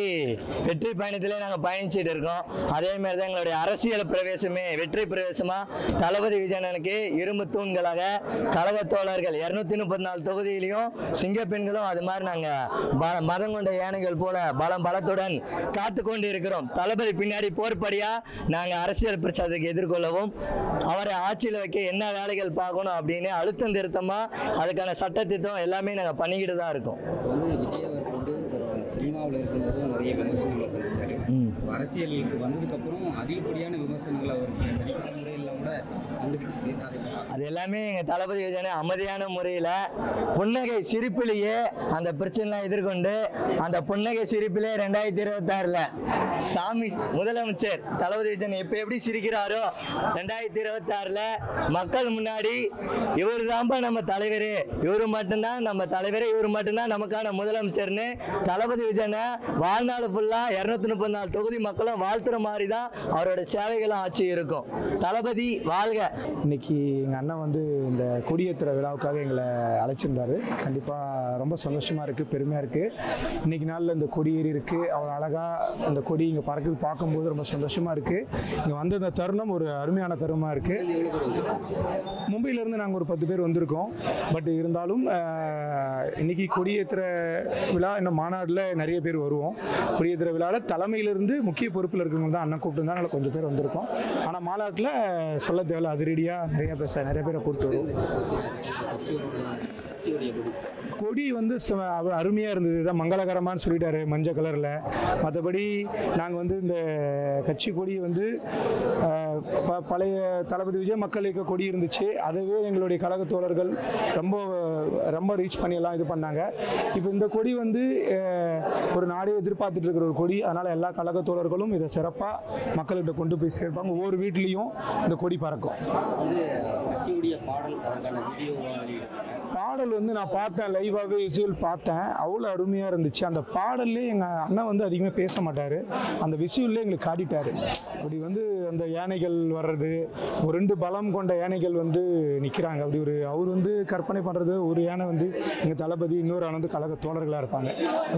வெற்றி பயணத்திலே நாங்கள் பயணிச்சுட்டு இருக்கோம். அதேமாரி தான் எங்களுடைய அரசியல் பிரவேசமே வெற்றி பிரவேசமாக தளபதி விஜயனுக்கு இரும்பு தூண்களாக கழக தோழர்கள் 234 தொகுதியிலையும் சிங்கப்பெண்களும் அது மாதிரி நாங்கள் மதம் கொண்ட யானைகள் போல பலத்துடன் காத்து கொண்டு இருக்கிறோம். தளபதி பின்னாடி போர்ப்படியாக நாங்கள் அரசியல் பிரச்சாரத்துக்கு எதிர்கொள்ளவும் அவரை ஆட்சியில் வைக்க என்ன வேலைகள் பார்க்கணும் அப்படின்னு அழுத்தம் திருத்தமாக அதுக்கான சட்டத்திட்டம் எல்லாமே நாங்கள் பண்ணிக்கிட்டு தான் இருக்கோம். விஜய் அவர்கள் சினிமாவில் இருக்கும்போது நிறைய விமர்சனங்களை சந்திச்சாரு. அரசியலுக்கு வந்ததுக்கப்புறம் அதிகப்படியான விமர்சனங்கள் அவருக்கு தனிப்பட்ட முறையில் கூட வந்துக்கிட்டு அது எல்லாமே எங்கள் தளபதி விஜயன் அமைதியான முறையில் புன்னகை சிரிப்பிலேயே அந்த பிரச்சனைலாம் எதிர்கொண்டு அந்த புன்னகை சிரிப்பிலே 2026 சாமி முதலமைச்சர் தளபதி விஜயன் இப்போ எப்படி சிரிக்கிறாரோ 2026 மக்கள் முன்னாடி இவர் தான்ப்பா நம்ம தலைவர், இவர் மட்டும்தான் நம்ம தலைவர், இவர் மட்டும்தான் நமக்கான முதலமைச்சர்னு தளபதி விஜயனை வாழ்நாள் தமிழ்நாடு ஃபுல்லாக 234 தொகுதி மக்களும் வாழ்த்துற மாதிரி தான் அவரோட சேவைகளும் ஆட்சி இருக்கும். தளபதி வாழ்க. இன்னைக்கு எங்கள் அண்ணன் வந்து இந்த கொடியேற்றுற விழாவுக்காக எங்களை அழைச்சிருந்தாரு. கண்டிப்பாக ரொம்ப சந்தோஷமாக இருக்குது, பெருமையாக இருக்குது. இன்றைக்கி நாளில் இந்த கொடி ஏறி இருக்குது, அவ்வளோ அழகாக அந்த கொடி இங்கே பறக்குது பார்க்கும்போது ரொம்ப சந்தோஷமாக இருக்குது. இங்கே வந்த இந்த தருணம் ஒரு அருமையான தருணமாக இருக்குது. மும்பையிலேருந்து நாங்கள் ஒரு 10 பேர் வந்திருக்கோம். பட் இருந்தாலும் இன்றைக்கி கொடியேற்றுற விழா இன்னும் மாநாட்டில் நிறைய பேர் வருவோம். கொடியேற்றுற விழாவில் தலைமையிலிருந்து முக்கிய பொறுப்பில் இருக்கிறவங்க தான் அண்ணன் கூப்பிட்டு அதனால் கொஞ்சம் பேர் வந்திருக்கோம். ஆனால் மாநாட்டில் சொல்ல தேவையில்ல, அதிரடியாக நிறைய பேரை கூப்பிட்டு வருவோம். கொடி வந்து அருமையாக இருந்தது, இதான் மங்களகரமானு சொல்லிட்டாரு மஞ்சள் கலரில். மற்றபடி நாங்கள் வந்து இந்த கட்சி கொடி வந்து பழைய தளபதி விஜய் மக்கள் இயக்க கொடி இருந்துச்சு, அதுவே எங்களுடைய கழக தோழர்கள் ரொம்ப ரொம்ப ரீச் பண்ணி எல்லாம் இது பண்ணாங்க. இப்போ இந்த கொடி வந்து ஒரு நாடே எதிர்பார்த்துட்டு இருக்கிற ஒரு கொடி, அதனால் எல்லா கழக தோழர்களும் இதை சிறப்பாக மக்கள்கிட்ட கொண்டு போய் சேர்ப்பாங்க. ஒவ்வொரு வீட்லேயும் இந்த கொடி பறக்கும். பாடல் வந்து நான் பார்த்தேன், லைவாகவே விசுவல் பார்த்தேன், அவ்வளோ அருமையாக இருந்துச்சு. அந்த பாடல்லே எங்கள் அண்ணன் வந்து அதிகமாக பேச மாட்டார், அந்த விசுவல்லே எங்களுக்கு காட்டிட்டார். அப்படி வந்து அந்த யானைகள் வர்றது, ஒரு 2 பலம் கொண்ட யானைகள் வந்து நிற்கிறாங்க. அப்படி அவர் வந்து கற்பனை பண்ணுறது, ஒரு யானை வந்து எங்கள் தளபதி, இன்னொரு ஆள் வந்து கழக தோழர்களாக இருப்பாங்க.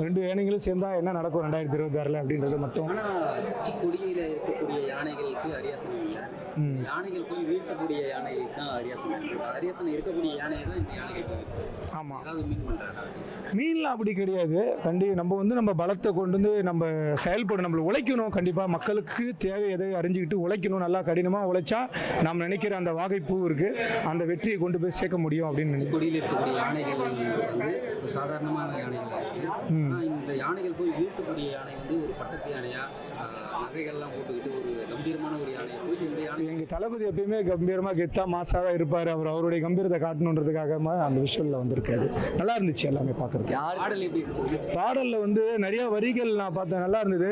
2 யானைகளும் சேர்ந்தால் என்ன நடக்கும் 2026 அப்படின்றது மட்டும். கொடியில் இருக்கக்கூடிய யானைகளுக்கு அரியாசனம் இல்லை, யானைகள் போய் வீழ்த்தக்கூடிய யானைகளுக்கு தான் அரியாசனம். அரியாசனம் இருக்கக்கூடிய யானையை தான் இந்த யானைகள் போய். ஆமாம், அதாவது மீன் பண்ணுறாங்க. மீன்லாம் அப்படி கிடையாது. நம்ம வந்து நம்ம பலத்தை கொண்டு வந்து நம்ம செயல்படும், நம்மளை உழைக்கணும். கண்டிப்பாக மக்களுக்கு தேவை எதை அறிஞ்சிக்கிட்டு உழைக்கணும். நல்லா கடினமாக உழைச்சா நம்ம நினைக்கிற அந்த வாகைப்பூ இருக்குது, அந்த வெற்றியை கொண்டு போய் சேர்க்க முடியும் அப்படின்னு நினைக்கிறேன். கொடியில் இருக்கக்கூடிய யானைகள் வந்து சாதாரணமான யானைகள் இருக்குது. இந்த யானைகள் போய் வீழ்த்தக்கூடிய யானை வந்து ஒரு பட்டத்து யானையா, நகைகள்லாம் போட்டுக்கிட்டு ஒரு கம்பீரமான ஒரு யானை. இந்த யானை எங்கள் தளபதி எப்பயுமே கம்பீரமாக கெத்தா மாசாக தான் இருப்பார். அவருடைய கம்பீரத்தை காட்டணுன்றதுக்காக அந்த விஷுவலில் வந்திருக்காது. நல்லா இருந்துச்சு எல்லாமே பார்க்குறது. பாடலில் வந்து நிறைய வரிகள் நான் பார்த்தேன், நல்லா இருந்தது.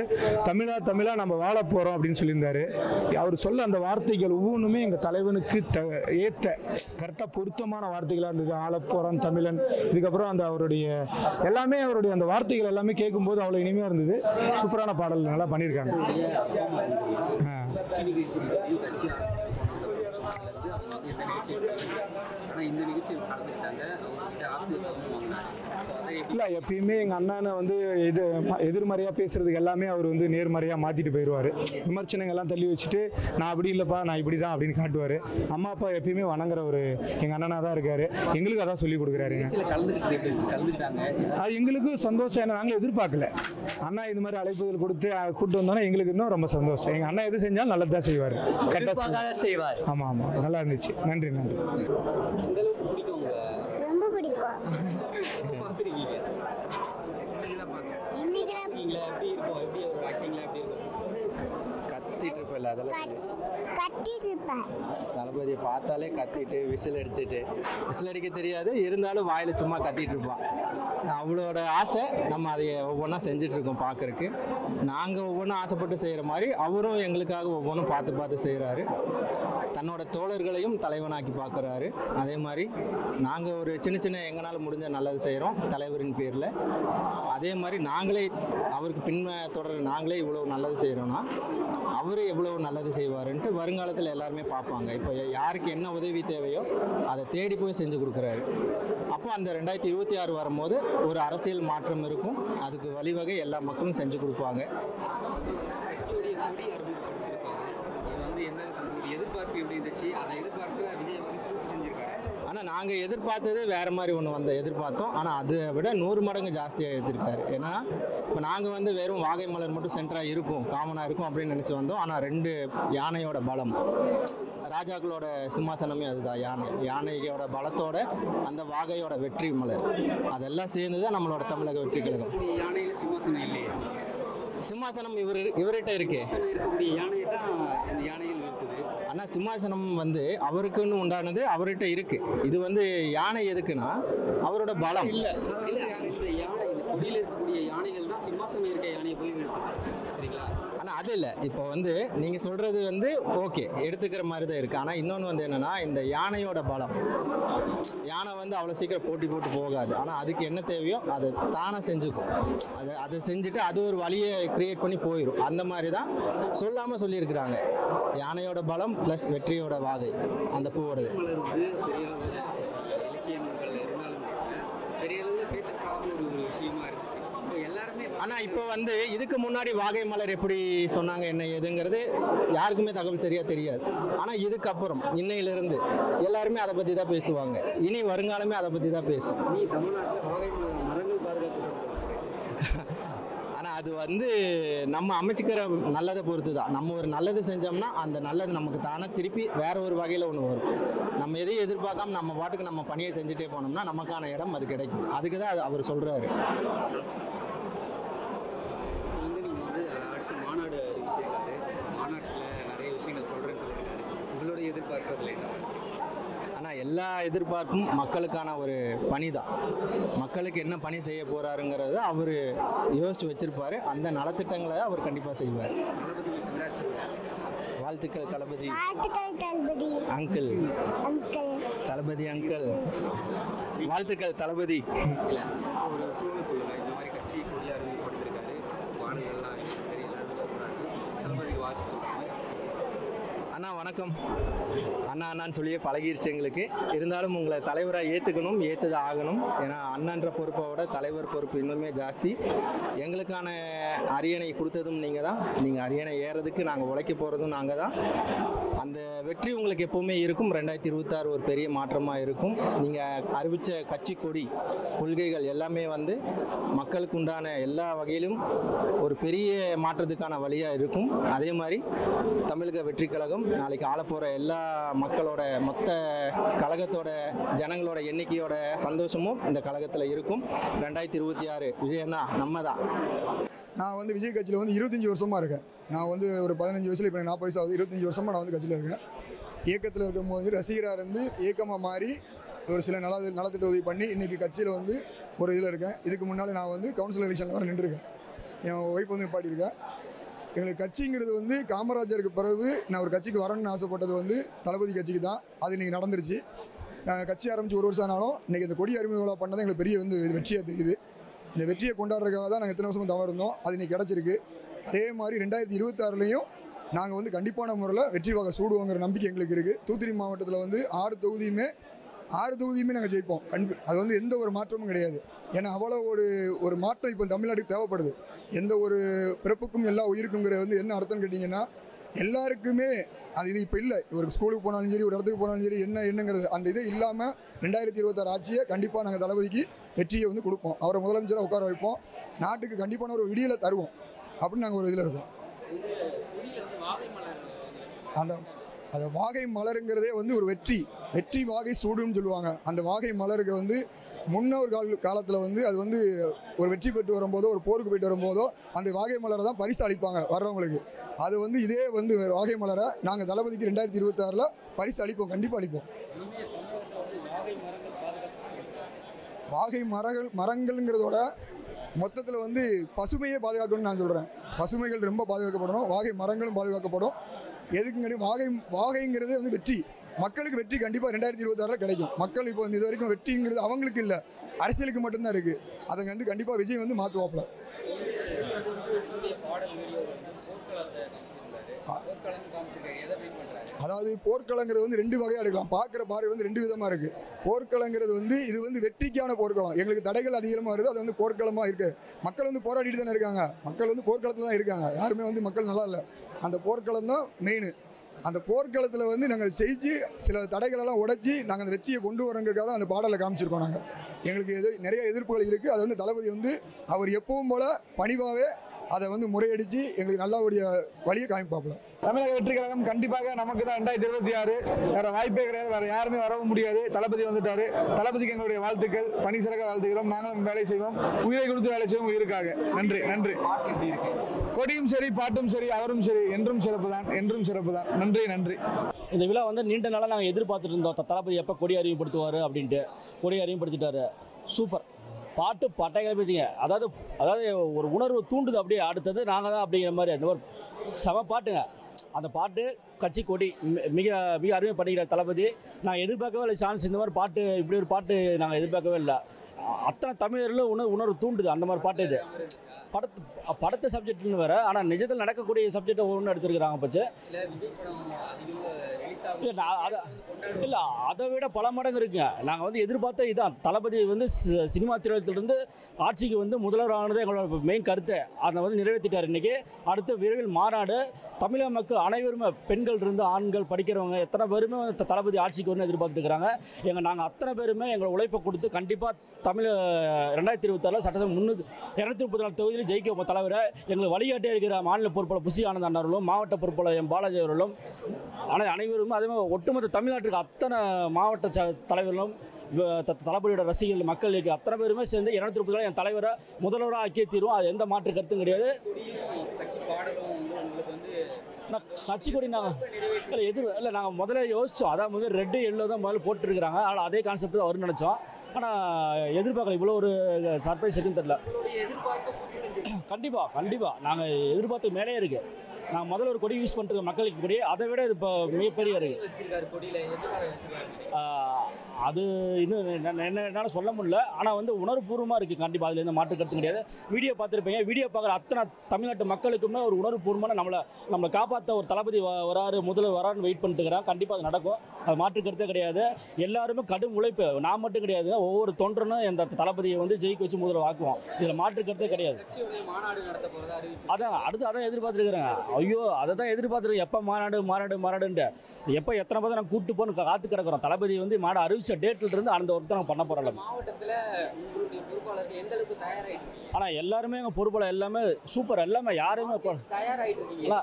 தமிழா நம்ம வாழ போகிறோம் அப்படின்னு சொல்லியிருந்தாரு. அவர் சொல்ல அந்த வார்த்தைகள் ஒவ்வொன்றுமே எங்கள் தலைவனுக்கு ஏற்ற கரெக்டாக பொருத்தமான வார்த்தைகளாக இருந்தது. ஆள போகிறான் தமிழன், இதுக்கப்புறம் அந்த அவருடைய எல்லாமே, அவருடைய அந்த வார்த்தைகள் எல்லாமே கேட்கும்போது அவ்வளோ இனிமையாக இருந்தது. சூப்பரான பாடல் நல்லா பண்ணியிருக்காங்க. இல்லை, எப்பயுமே எங்கள் அண்ணனை வந்து எதிர்மறையாக பேசுறதுக்கு எல்லாமே அவர் வந்து நேர்மறையாக மாற்றிட்டு போயிடுவார். விமர்சனங்கள் எல்லாம் தள்ளி வச்சுட்டு நான் அப்படி இல்லைப்பா, நான் இப்படி தான் அப்படின்னு காட்டுவார். அம்மா அப்பா எப்பயுமே வணங்குற ஒரு எங்கள் அண்ணனாக தான் இருக்கார். எங்களுக்கு அதான் சொல்லி கொடுக்குறாருங்க. அது எங்களுக்கு சந்தோஷம். ஏன்னா நாங்களும் எதிர்பார்க்கல. அண்ணா இது மாதிரி அழைப்புகள் கொடுத்து கூப்பிட்டு வந்தோன்னா எங்களுக்கு இன்னும் ரொம்ப சந்தோஷம். எங்கள் அண்ணா எது செஞ்சாலும் நல்லது தான் செய்வார், கரெக்டாக செய்வார். ஆமாம் ஆமாம், நல்லா இருந்துச்சு. நன்றி நன்றி. ரொம்ப பிடிக்கும். கத்திட்டு இருப்பேன், அதெல்லாம் தளபதியை பார்த்தாலே கத்திட்டு விசில் அடிக்க தெரியாது, இருந்தாலும் வாயில் சும்மா கத்திட்டு இருப்பான். அவளோட ஆசை, நம்ம அதை ஒவ்வொன்றா செஞ்சிட்ருக்கோம் பார்க்குறக்கு. நாங்கள் ஒவ்வொன்றும் ஆசைப்பட்டு செய்கிற மாதிரி அவரும் எங்களுக்காக ஒவ்வொன்றும் பார்த்து செய்கிறாரு. தன்னோட தோழர்களையும் தலைவனாக்கி பார்க்குறாரு. அதே மாதிரி நாங்கள் ஒரு சின்ன எங்களால் முடிஞ்ச நல்லது செய்கிறோம் தலைவரின் பேரில். அதே மாதிரி நாங்களே அவருக்கு தொடர் நாங்களே இவ்வளோ நல்லது செய்கிறோன்னா அவர் எவ்வளோ நல்லது செய்வாருன்ட்டு வருங்காலத்தில் எல்லாருமே பார்ப்பாங்க. இப்போ யாருக்கு என்ன உதவி தேவையோ அதை தேடி போய் செஞ்சு கொடுக்குறாரு. அப்போ அந்த 2026 வரும்போது ஒரு அரசியல் மாற்றம் இருக்கும். அதுக்கு வழிவகை எல்லா மக்களும் செஞ்சு கொடுப்பாங்க. ஆனால் நாங்கள் எதிர்பார்த்தது வேறு மாதிரி ஒன்று எதிர்பார்த்தோம். ஆனால் அதை விட 100 மடங்கு ஜாஸ்தியாக எடுத்திருக்காரு. ஏன்னா இப்போ நாங்கள் வந்து வெறும் வாகை மலர் மட்டும் சென்டராக இருக்கும், காமனாக இருக்கும் அப்படின்னு நினச்சி வந்தோம். ஆனால் 2 யானையோட பலம், ராஜாக்களோட சிம்மாசனமே அதுதான் யானையோட பலத்தோட அந்த வாகையோட வெற்றி மலர், அதெல்லாம் சேர்ந்து தான் நம்மளோட தமிழக வெற்றி கழகம். சிம்மாசனம் இவர்கிட்ட இருக்கு. ஆனால் சிம்மாசனம் வந்து அவருக்குன்னு உண்டானது அவர்கிட்ட இருக்கு. இது வந்து யானை எதுக்குன்னா அவரோட பலம். ஆனால் அது இல்லை. இப்போ வந்து நீங்கள் சொல்கிறது வந்து ஓகே எடுத்துக்கிற மாதிரி தான் இருக்குது. ஆனால் இன்னொன்று வந்து என்னென்னா இந்த யானையோட பலம். யானை வந்து அவ்வளோ சீக்கிரம் போட்டி போட்டு போகாது. ஆனால் அதுக்கு என்ன தேவையோ அதை தானாக செஞ்சுக்கும். அதை செஞ்சுட்டு அது ஒரு வழியை க்ரியேட் பண்ணி போயிடும். அந்த மாதிரி தான் சொல்லாமல் சொல்லியிருக்கிறாங்க. யானையோட பலம் ப்ளஸ் வெற்றியோட வாகை அந்த பூவோடது. ஆனால் இப்போ வந்து இதுக்கு முன்னாடி வாகை மலர் எப்படி சொன்னாங்க என்ன ஏதுங்கிறது யாருக்குமே தகவல் சரியாக தெரியாது. ஆனால் இதுக்கப்புறம் இன்னையிலிருந்து எல்லாருமே அதை பற்றி தான் பேசுவாங்க. இனி வருங்காலமே அதை பற்றி தான் பேசும். ஆனால் அது வந்து நம்ம அமைச்சிக்கிற நல்லதை பொறுத்து தான். நம்ம ஒரு நல்லது செஞ்சோம்னா அந்த நல்லது நமக்கு தானே திருப்பி வேற ஒரு வகையில் ஒன்று வரும். நம்ம எதையும் எதிர்பார்க்காம நம்ம பாட்டுக்கு நம்ம பணியை செஞ்சுட்டே போனோம்னா நமக்கான இடம் அது கிடைக்கும். அதுக்கு தான் அது அவர் சொல்கிறாரு. மாநாடு அறிவிச்சிருக்காரு. மாநாட்டில் நிறைய விஷயங்கள் சொல்கிறேன்னு சொல்லியிருக்காரு. உங்களுடைய எதிர்பார்க்கறதுல என்ன? ஆனால் எல்லா எதிர்பார்ப்பும் மக்களுக்கான ஒரு பணி தான். மக்களுக்கு என்ன பணி செய்ய போகிறாருங்கிறத அவர் யோசித்து வச்சுருப்பார். அந்த நலத்திட்டங்களை அவர் கண்டிப்பாக செய்வார். வாழ்த்துக்கள் தளபதி. அங்கிள் தளபதி அங்கிள் வாழ்த்துக்கள் தளபதி. இல்லை ஒரு சூழ்நிலை சொல்லுங்கள். இந்த மாதிரி கட்சி கொடியாக அறிமுகப்படுத்திருக்காரு. வானங்கள்லாம் சரி எல்லாருமே சொல்கிறாங்க. தளபதி வாழ்த்து சொல்கிறாங்க. அண்ணா வணக்கம். அண்ணான்னு சொல்லியே பழகிருச்சு எங்களுக்கு. இருந்தாலும் உங்களை தலைவராக ஏற்றுக்கணும், ஏற்றுது ஆகணும். ஏன்னா அண்ணன்ற பொறுப்பை விட தலைவர் பொறுப்பு இன்னுமே ஜாஸ்தி. எங்களுக்கான அரியணை கொடுத்ததும் நீங்கள் தான். நீங்கள் அரியணை ஏறதுக்கு நாங்கள் உழைக்க போகிறதும் நாங்கள் தான். அந்த வெற்றி உங்களுக்கு எப்போவுமே இருக்கும். 2026 ஒரு பெரிய மாற்றமாக இருக்கும். நீங்கள் அறிவித்த கட்சி கொடி கொள்கைகள் எல்லாமே வந்து மக்களுக்கு உண்டான எல்லா வகையிலும் ஒரு பெரிய மாற்றத்துக்கான வழியாக இருக்கும். அதே மாதிரி தமிழக வெற்றி கழகம் நாளைக்கு ஆளப்போகிற எல்லா மக்களோட மொத்த கழகத்தோட ஜனங்களோட எண்ணிக்கையோட சந்தோஷமும் இந்த கழகத்தில் இருக்கும். 2026 விஜயண்ணா நம்ம தான். நான் வந்து விஜய் கட்சியில் வந்து 25 வருஷமாக இருக்கேன். நான் வந்து ஒரு 15 வயசில் இப்போ 40 வயசு ஆகுது. 25 வருஷமாக நான் வந்து கட்சியில் இருக்கேன். இயக்கத்தில் இருக்கும்போது ரசிகராக இருந்து இயக்கமாக மாறி ஒரு சில நலத்திட்ட உதவி பண்ணி இன்றைக்கி கட்சியில் வந்து ஒரு இதில் இருக்கேன். இதுக்கு முன்னால் நான் வந்து கவுன்சில் எலெக்ஷனில் வர நின்றுருக்கேன். என் ஒய்ஃப் வந்து நிப்பாட்டியிருக்கேன். எங்களுக்கு கட்சிங்கிறது வந்து காமராஜருக்கு பிறகு நான் ஒரு கட்சிக்கு வரணும்னு ஆசைப்பட்டது வந்து தளபதி கட்சிக்கு தான். அது இன்றைக்கி நடந்துருச்சு. நாங்கள் கட்சி ஆரம்பித்து ஒரு வருஷம் ஆனாலும் இன்றைக்கி இந்த கொடி அறிமுக விழா பண்ணது எங்களுக்கு பெரிய வந்து வெற்றியாக தெரியுது. இந்த வெற்றியை கொண்டாடுறதுக்காக தான் நாங்கள் எத்தனை வருஷமும் தவறு இருந்தோம். அது இன்றைக்கி கிடச்சிருக்கு. அதே மாதிரி 2026லையும் நாங்கள் வந்து கண்டிப்பான முறையில் வெற்றி வாகை சூடுவோங்கிற நம்பிக்கை எங்களுக்கு இருக்குது. தூத்துக்குடி மாவட்டத்தில் வந்து 6 தொகுதியுமே நாங்கள் ஜெயிப்போம். அது வந்து எந்த ஒரு மாற்றமும் கிடையாது. ஏன்னா அவ்வளோ ஒரு மாற்றம் இப்போ தமிழ்நாட்டுக்கு தேவைப்படுது. எந்த ஒரு பிறப்புக்கும் எல்லா உயிருக்குங்கிற வந்து என்ன அர்த்தம்னு கேட்டிங்கன்னா எல்லாருக்குமே அது இது இப்போ இல்லை. ஒரு ஸ்கூலுக்கு போனாலும் சரி, ஒரு இடத்துக்கு போனாலும் சரி, என்னங்கிறது அந்த இது இல்லாமல் 2026 ஆட்சியை கண்டிப்பாக நாங்கள் தளபதிக்கு வெற்றியை வந்து கொடுப்போம். அவரை முதலமைச்சராக உட்கார வைப்போம். நாட்டுக்கு கண்டிப்பான ஒரு விடியலை தருவோம் அப்படின்னு நாங்கள் ஒரு இதில் இருக்கோம். அந்த வாகை மலருங்கிறதே வந்து ஒரு வெற்றி வாகை சூடுன்னு சொல்லுவாங்க. அந்த வாகை மலருக்கு வந்து முன்னோர் காலத்தில் வந்து அது வந்து ஒரு வெற்றி பெற்று வரும்போதோ ஒரு போருக்கு போயிட்டு வரும்போதோ அந்த வாகை மலரை தான் பரிசு அளிப்பாங்க வர்றவங்களுக்கு. அது வந்து இதே வந்து வாகை மலரை நாங்கள் தளபதிக்கு 2026 பரிசு அளிப்போம். கண்டிப்பாக அளிப்போம். வாகை மரங்கள்ங்கிறதோட மொத்தத்தில் வந்து பசுமையே பாதுகாக்கணும்னு நான் சொல்கிறேன். பசுமைகள் ரொம்ப பாதுகாக்கப்படணும். வாகை மரங்களும் பாதுகாக்கப்படும். எதுக்குங்க வாகைங்கிறது வந்து வெற்றி. மக்களுக்கு வெற்றி கண்டிப்பாக 2026 கிடைக்கும். மக்கள் இப்போ வந்து இது வரைக்கும் வெற்றிங்கிறது அவங்களுக்கு இல்லை, அரசியலுக்கு மட்டும்தான் இருக்குது. அதை வந்து கண்டிப்பாக விஜய் வந்து மாற்றுவாப்பில். அதாவது போர்க்களங்கிறது வந்து 2 வகையாக எடுக்கலாம். பார்க்குற பார்வை வந்து 2 விதமாக இருக்குது. போர்க்களங்கிறது வந்து இது வந்து வெற்றிக்கான போர்க்களம். எங்களுக்கு தடைகள் அதிகமாக வருது, அது வந்து போர்க்களமாக இருக்குது. மக்கள் வந்து போராடிட்டு தானே இருக்காங்க. மக்கள் வந்து போர்க்களத்தில் தான் இருக்காங்க. யாருமே வந்து மக்கள் நல்லா இல்லை. அந்த போர்க்களம் தான் மெயின். அந்த போர்க்களத்தில் வந்து நாங்கள் செஞ்சு சில தடைகளெல்லாம் உடைச்சி நாங்கள் அந்த வெற்றியை கொண்டு வரங்கிறதுக்காக தான் அந்த பாடலை காமிச்சிருக்கோம். நாங்கள் எங்களுக்கு நிறைய எதிர்ப்புகள் இருக்குது. அது வந்து தளபதி வந்து அவர் எப்பவும் போல் பணிவாகவே அதை வந்து முறையடித்து எங்களுக்கு நல்லபடிய வழியை காமிப்பாப்புல. தமிழக வெற்றி கழகம் கண்டிப்பாக நமக்கு தான் 2026. வேறு வாய்ப்பே கிடையாது. வேறு யாருமே வரவும் முடியாது. தளபதி வந்துட்டார். தளபதிக்கு எங்களுடைய வாழ்த்துக்கள். பணி சிறக்க வாழ்த்துக்கிறோம். நாங்களும் வேலை செய்வோம். உயிரை கொடுத்து வேலை செய்வோம் உயிருக்காக. நன்றி. கொடியும் சரி, பாட்டும் சரி, அவரும் சரி, என்றும் சிறப்பு தான், என்றும் சிறப்பு தான். நன்றி. இந்த விழா வந்து நீண்ட நாளாக நாங்கள் எதிர்பார்த்துட்டு இருந்தோம். தளபதி எப்போ கொடி அறிமுகப்படுத்துவார் அப்படின்ட்டு. கொடி அறிமுகப்படுத்திட்டாரு. சூப்பர். பாட்டு பட்டைகளை பேசிங்க. அதாவது அதாவது ஒரு உணர்வு தூண்டுது, அப்படியே அடுத்தது நாங்கள் தான் அப்படிங்கிற மாதிரி அந்த ஒரு செம பாட்டுங்க. அந்த பாட்டு கட்சி கொடி மிக மிக அருமை படிக்கிற தளபதி. நான் எதிர்பார்க்கவே இல்லை சான்ஸ், இந்த மாதிரி பாட்டு, இப்படி ஒரு பாட்டு நாங்கள் எதிர்பார்க்கவே இல்லை. அத்தனை தமிழர்களும் உணர்வு தூண்டுது அந்த மாதிரி பாட்டு. இது படத்து சப்ஜெக்ட்னு வேறு, ஆனால் நிஜத்தில் நடக்கக்கூடிய சப்ஜெக்டை ஒன்று எடுத்துருக்குறாங்க பச்சு. இல்லை அதை விட பல மடங்கு இருக்குங்க. நாங்கள் வந்து எதிர்பார்த்த இதான், தளபதி வந்து சினிமா திரையுலகத்திலிருந்து ஆட்சிக்கு வந்து முதல்வர் ஆனது எங்களோட மெயின் கருத்தை அதை வந்து நிறைவேற்றிட்டார். இன்றைக்கி அடுத்த விரைவில் மாநாடு, தமிழக மக்கள் அனைவருமே பெண்கள் இருந்து ஆண்கள் படிக்கிறவங்க எத்தனை பேருமே தளபதி ஆட்சிக்கு வந்து எதிர்பார்த்துருக்குறாங்க. நாங்கள் அத்தனை பேருமே எங்களை உழைப்பை கொடுத்து கண்டிப்பாக தமிழ் 2026 சட்டசபை 234 தொகுதியில் ஜெயிக்க வைப்போம் தலைவரை. எங்களுக்கு வழிகாட்டியாக இருக்கிற மாநில பொறுப்பாளர் புசி ஆனந்த் அண்ணர்களும், மாவட்ட பொறுப்பாளர் எம் பாலாஜி அவர்களும், அனைவரும் அதே மாதிரி ஒட்டுமொத்த தமிழ்நாட்டுக்கு அத்தனை மாவட்ட தலைவர்களும், தளபதியோட ரசிகர்கள், மக்கள் அத்தனை பேருமே சேர்ந்து 230 என் தலைவரை முதல்வராக ஆக்கிய தீர்வோம். அது எந்த மாற்று கருத்தும் கிடையாது. கட்சி கொடி நாங்கள் இல்லை நாங்கள் முதல்ல யோசித்தோம். அதான் வந்து ரெட்டு எல்லோ தான் முதல்ல போட்டுருக்குறாங்க. ஆனால் அதே கான்செப்ட் தான் வரும்னு நினச்சோம். ஆனால் எதிர்பார்க்கல இவ்வளோ ஒரு சர்ப்ரைஸ் இருக்குன்னு தெரியல. கண்டிப்பாக நாங்கள் எதிர்பார்த்து மேலே இருக்குது. நாங்கள் முதல்ல ஒரு கொடி யூஸ் பண்ணுறது மக்களுக்கு கொடி, அதை விட இது இப்போ மிகப்பெரிய இருக்குது. அது இன்னும் என்னால் சொல்ல முடியல. ஆனால் வந்து உணர்வுபூர்வமாக இருக்குது. கண்டிப்பாக அதில் எந்த மாற்று கருத்து கிடையாது. வீடியோ பார்த்துருப்பீங்க. வீடியோ பார்க்குற அத்தனை தமிழ்நாட்டு மக்களுக்குமே ஒரு உணர்வுபூர்வமான நம்மளை காப்பாற்ற ஒரு தளபதி வராரு, முதல்வர் வராருன்னு வெயிட் பண்ணிட்டுருக்கிறாங்க. கண்டிப்பாக அது நடக்கும். அது மாற்று கருத்தே கிடையாது. எல்லாருமே கடும் உழைப்பு. நான் மட்டும் கிடையாது, ஒவ்வொரு தொண்டனும் இந்த தளபதியை வந்து ஜெயிக்க வச்சு முதல்வர் ஆக்குவோம். இதில் மாற்று கருத்தே கிடையாது. அதான் எதிர்பார்த்துருக்குறேங்க. ஐயோ அதை தான் எதிர்பார்த்துருக்கேன். எப்போ மாநாடுன்ட்டு எப்போ எத்தனை பேர் நான் கூப்பிட்டு போன்னு காத்து கிடக்கிறோம். தளபதி வந்து மாநாடு அறிவிச்ச டேட்ல இருந்து அந்த ஒருத்தர் நாங்கள் பண்ண போகிறோம். மாவட்டத்தில் உங்களுடைய பொறுப்பாளர்கள் எந்த அளவுக்கு தயாராகிட்டு? ஆனால் எல்லாருமே எங்கள் பொறுப்பாளர் எல்லாமே சூப்பர். எல்லாமே யாருமே தயாராகிட்டு இருக்கீங்க.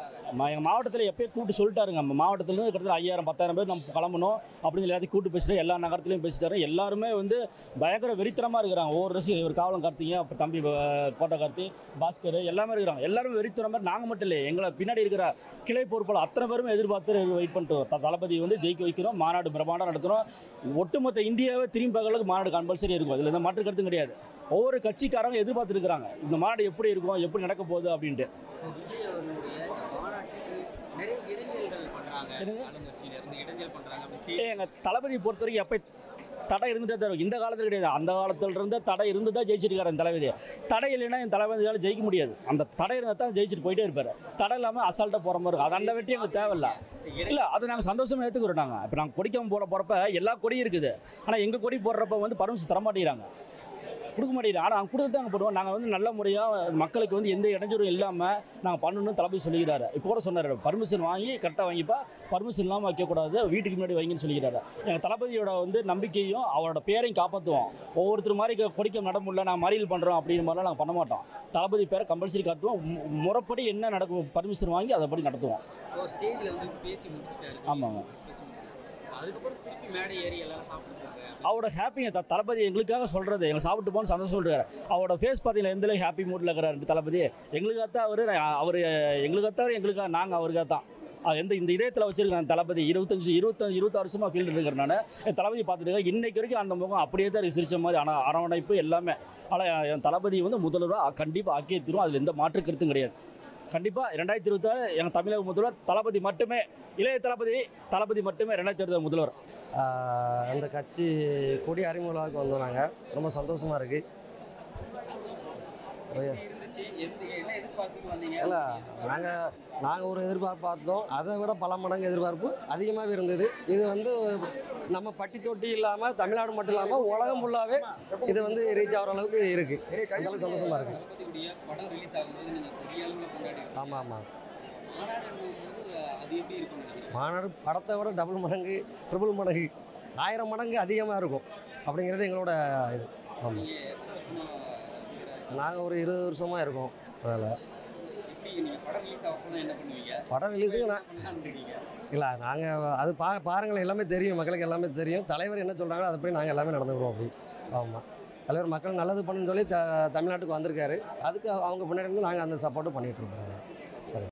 எங்கள் மாவட்டத்தில் எப்போயும் கூப்பிட்டு சொல்லிட்டாருங்க. நம்ம மாவட்டத்துலேருந்து கிட்டத்தட்ட 5000-10,000 பேர் நம்ம கிளம்பணும் அப்படின்னு எல்லாத்தையும் கூப்பிட்டு பேசிட்டு எல்லா நகரத்துலையும் பேசிட்டாரு. எல்லாருமே வந்து பயங்கர வெறித்தனமாக இருக்கிறாங்க. ஒவ்வொரு ரசிகர், ஒரு காவலம் கார்த்திங்க, அப்போ தம்பி கோட்டை கார்த்தி, பாஸ்கர் எல்லாமே இருக்கிறாங்க. எல்லாருமே வெறித்தனமாக. நாங்கள் மட்டும் இல்லை, எங்களை பின்னாடி இருக்கிற கிளை பொறுப்பாளர் அத்தனை பேருமே எதிர்பார்த்து வெயிட் பண்ணிட்டு தளபதி வந்து ஜெயிக்க வைக்கிறோம். மாநாடு பிரமாண்டம் நடத்துகிறோம். ஒட்டுமொத்த இந்தியாவே திரும்பி பார்க்கறதுக்கு மாநாடு கம்பல்சரி இருக்கும். அதில் எந்த மாற்று கருத்தும் கிடையாது. ஒவ்வொரு கட்சிக்காரங்க எதிர்பார்த்துருக்குறாங்க இந்த மாநாடு எப்படி இருக்கும், எப்படி நடக்க போகுது அப்படின்ட்டு. எங்கள் தளபதி பொறுத்த வரைக்கும் எப்போ தடை இருந்துகிட்டே தரும். இந்த காலத்தில் கிடையாது, அந்த காலத்தில் இருந்த தடை இருந்து தான் ஜெயிச்சிருக்காரு என் தளபதி. தடை இல்லைன்னா என் தளபதியால் ஜெயிக்க முடியாது. அந்த தடை இருந்தால் தான் ஜெயிச்சுட்டு போயிட்டே இருப்பார். தடை இல்லாமல் அசால்ட்டாக போகிற மாதிரி இருக்கும். அது அந்த வெற்றி எங்களுக்கு தேவையில்லை. இல்லை அதை நாங்கள் சந்தோஷமாக ஏற்றுக்கிறோம். நாங்கள் இப்போ நாங்கள் கொடிக்காமல் போகிறப்ப எல்லா கொடியும் இருக்குது. ஆனால் எங்கள் கொடி போடுறப்ப வந்து பர்மிஷன் தரமாட்டேங்கிறாங்க, கொடுக்க மாட்டேங்கிறாங்க. ஆனால் அவங்க கொடுத்து தான் போடுவோம். நாங்கள் வந்து நல்ல முறையாக மக்களுக்கு வந்து எந்த இடைஞ்சலும் இல்லாமல் நாங்கள் பண்ணணும்னு தளபதி சொல்லிக்கிறாரு. இப்போ கூட சொன்னார், பர்மிஷன் வாங்கி கரெக்டாக வாங்கிப்பா, பர்மிஷன் இல்லாமல் வைக்கக்கூடாது, வீட்டுக்கு முன்னாடி வைங்கன்னு சொல்லிக்கிறாரு. எங்கள் தளபதியோட வந்து நம்பிக்கையும் அவரோட பேரையும் காப்பாற்றுவோம். ஒவ்வொருத்தர் மாதிரி கொடிக்க நட முடியல, நாங்கள் மறியல் பண்ணுறோம் அப்படிங்கிற மாதிரிலாம் நாங்கள் பண்ண மாட்டோம். தளபதி பேரை கம்பல்சரி காத்துவோம். முறைப்படி என்ன நடக்கும் பர்மிஷன் வாங்கி அதைப்படி நடத்துவோம். ஆமாங்க. அதுக்கப்புறம் திருப்பி மேடை ஏறி எல்லாரும் சாப்பிட்டு அவரோட ஹாப்பிங்க தளபதி எங்களுக்காக சொல்கிறது. எங்களை சாப்பிட்டு போகணும்னு சந்தோஷம் சொல்கிறார். அவரோட ஃபேஸ் பார்த்தீங்கன்னா எந்த ஹாப்பி மூடில் இருக்கிறாரு தளபதி. எங்களுக்காகத்தான் அவர் எங்களுக்காகத்தான் எங்களுக்காக நாங்கள் அவருக்காக தான் இந்த இதயத்தில் வச்சுருக்கேன். தளபதி 26 வருஷமாக ஃபீல்டு இருக்கிறேன். நான் என் தளபதி பார்த்துட்டு இன்றைக்கு வரைக்கும் அந்த முகம் அப்படியே தான் சிரித்த மாதிரி. ஆனால் அரவணைப்பு எல்லாமே. ஆனால் என் தளபதி வந்து முதல்வராக கண்டிப்பாக ஆக்கியே தீரும். அதில் எந்த மாற்று கருத்தும் கிடையாது. கண்டிப்பாக 2026 எங்கள் தமிழக முதல்வர் தளபதி மட்டுமே, இளைய தளபதி மட்டுமே 2026 முதல்வர். அந்த கட்சி கொடி அறிமுகமாக வந்தோம். நாங்கள் ரொம்ப சந்தோஷமாக இருக்குது. இல்லை நாங்கள் ஒரு எதிர்பார்ப்பு பார்த்தோம், அதை விட பல மடங்கு எதிர்பார்ப்பு அதிகமாகவே இருந்தது. இது வந்து நம்ம பட்டி தொட்டி இல்லாமல் தமிழ்நாடு மட்டும் இல்லாமல் உலகம் ஃபுல்லாகவே இது வந்து ரீச் ஆகிற அளவுக்கு இருக்குது. அதனால சந்தோஷமாக இருக்குது. ஆமாம் ஆமாம். மாநாடு படத்தை விட டபுள் மடங்கு, ட்ரிபிள் மடங்கு, 1000 மடங்கு அதிகமாக இருக்கும் அப்படிங்கிறது எங்களோட இது. ஆமாம், நாங்கள் ஒரு 20 வருஷமாக இருக்கோம். அதில் படம் ரிலீஸுக்கு இல்லை நாங்கள் அது பாருங்கள், எல்லாமே தெரியும், மக்களுக்கு எல்லாமே தெரியும். தலைவர் என்ன சொல்கிறாங்களோ அதை நாங்கள் எல்லாமே நடந்துக்கிறோம் அப்படி. ஆமாம், தலைவர் மக்கள் நல்லது பண்ணுன்னு சொல்லி தமிழ்நாட்டுக்கு வந்திருக்காரு. அதுக்கு அவங்க முன்னாடி இருந்து நாங்கள் அந்த சப்போர்ட்டும் பண்ணிகிட்ருக்கோம்.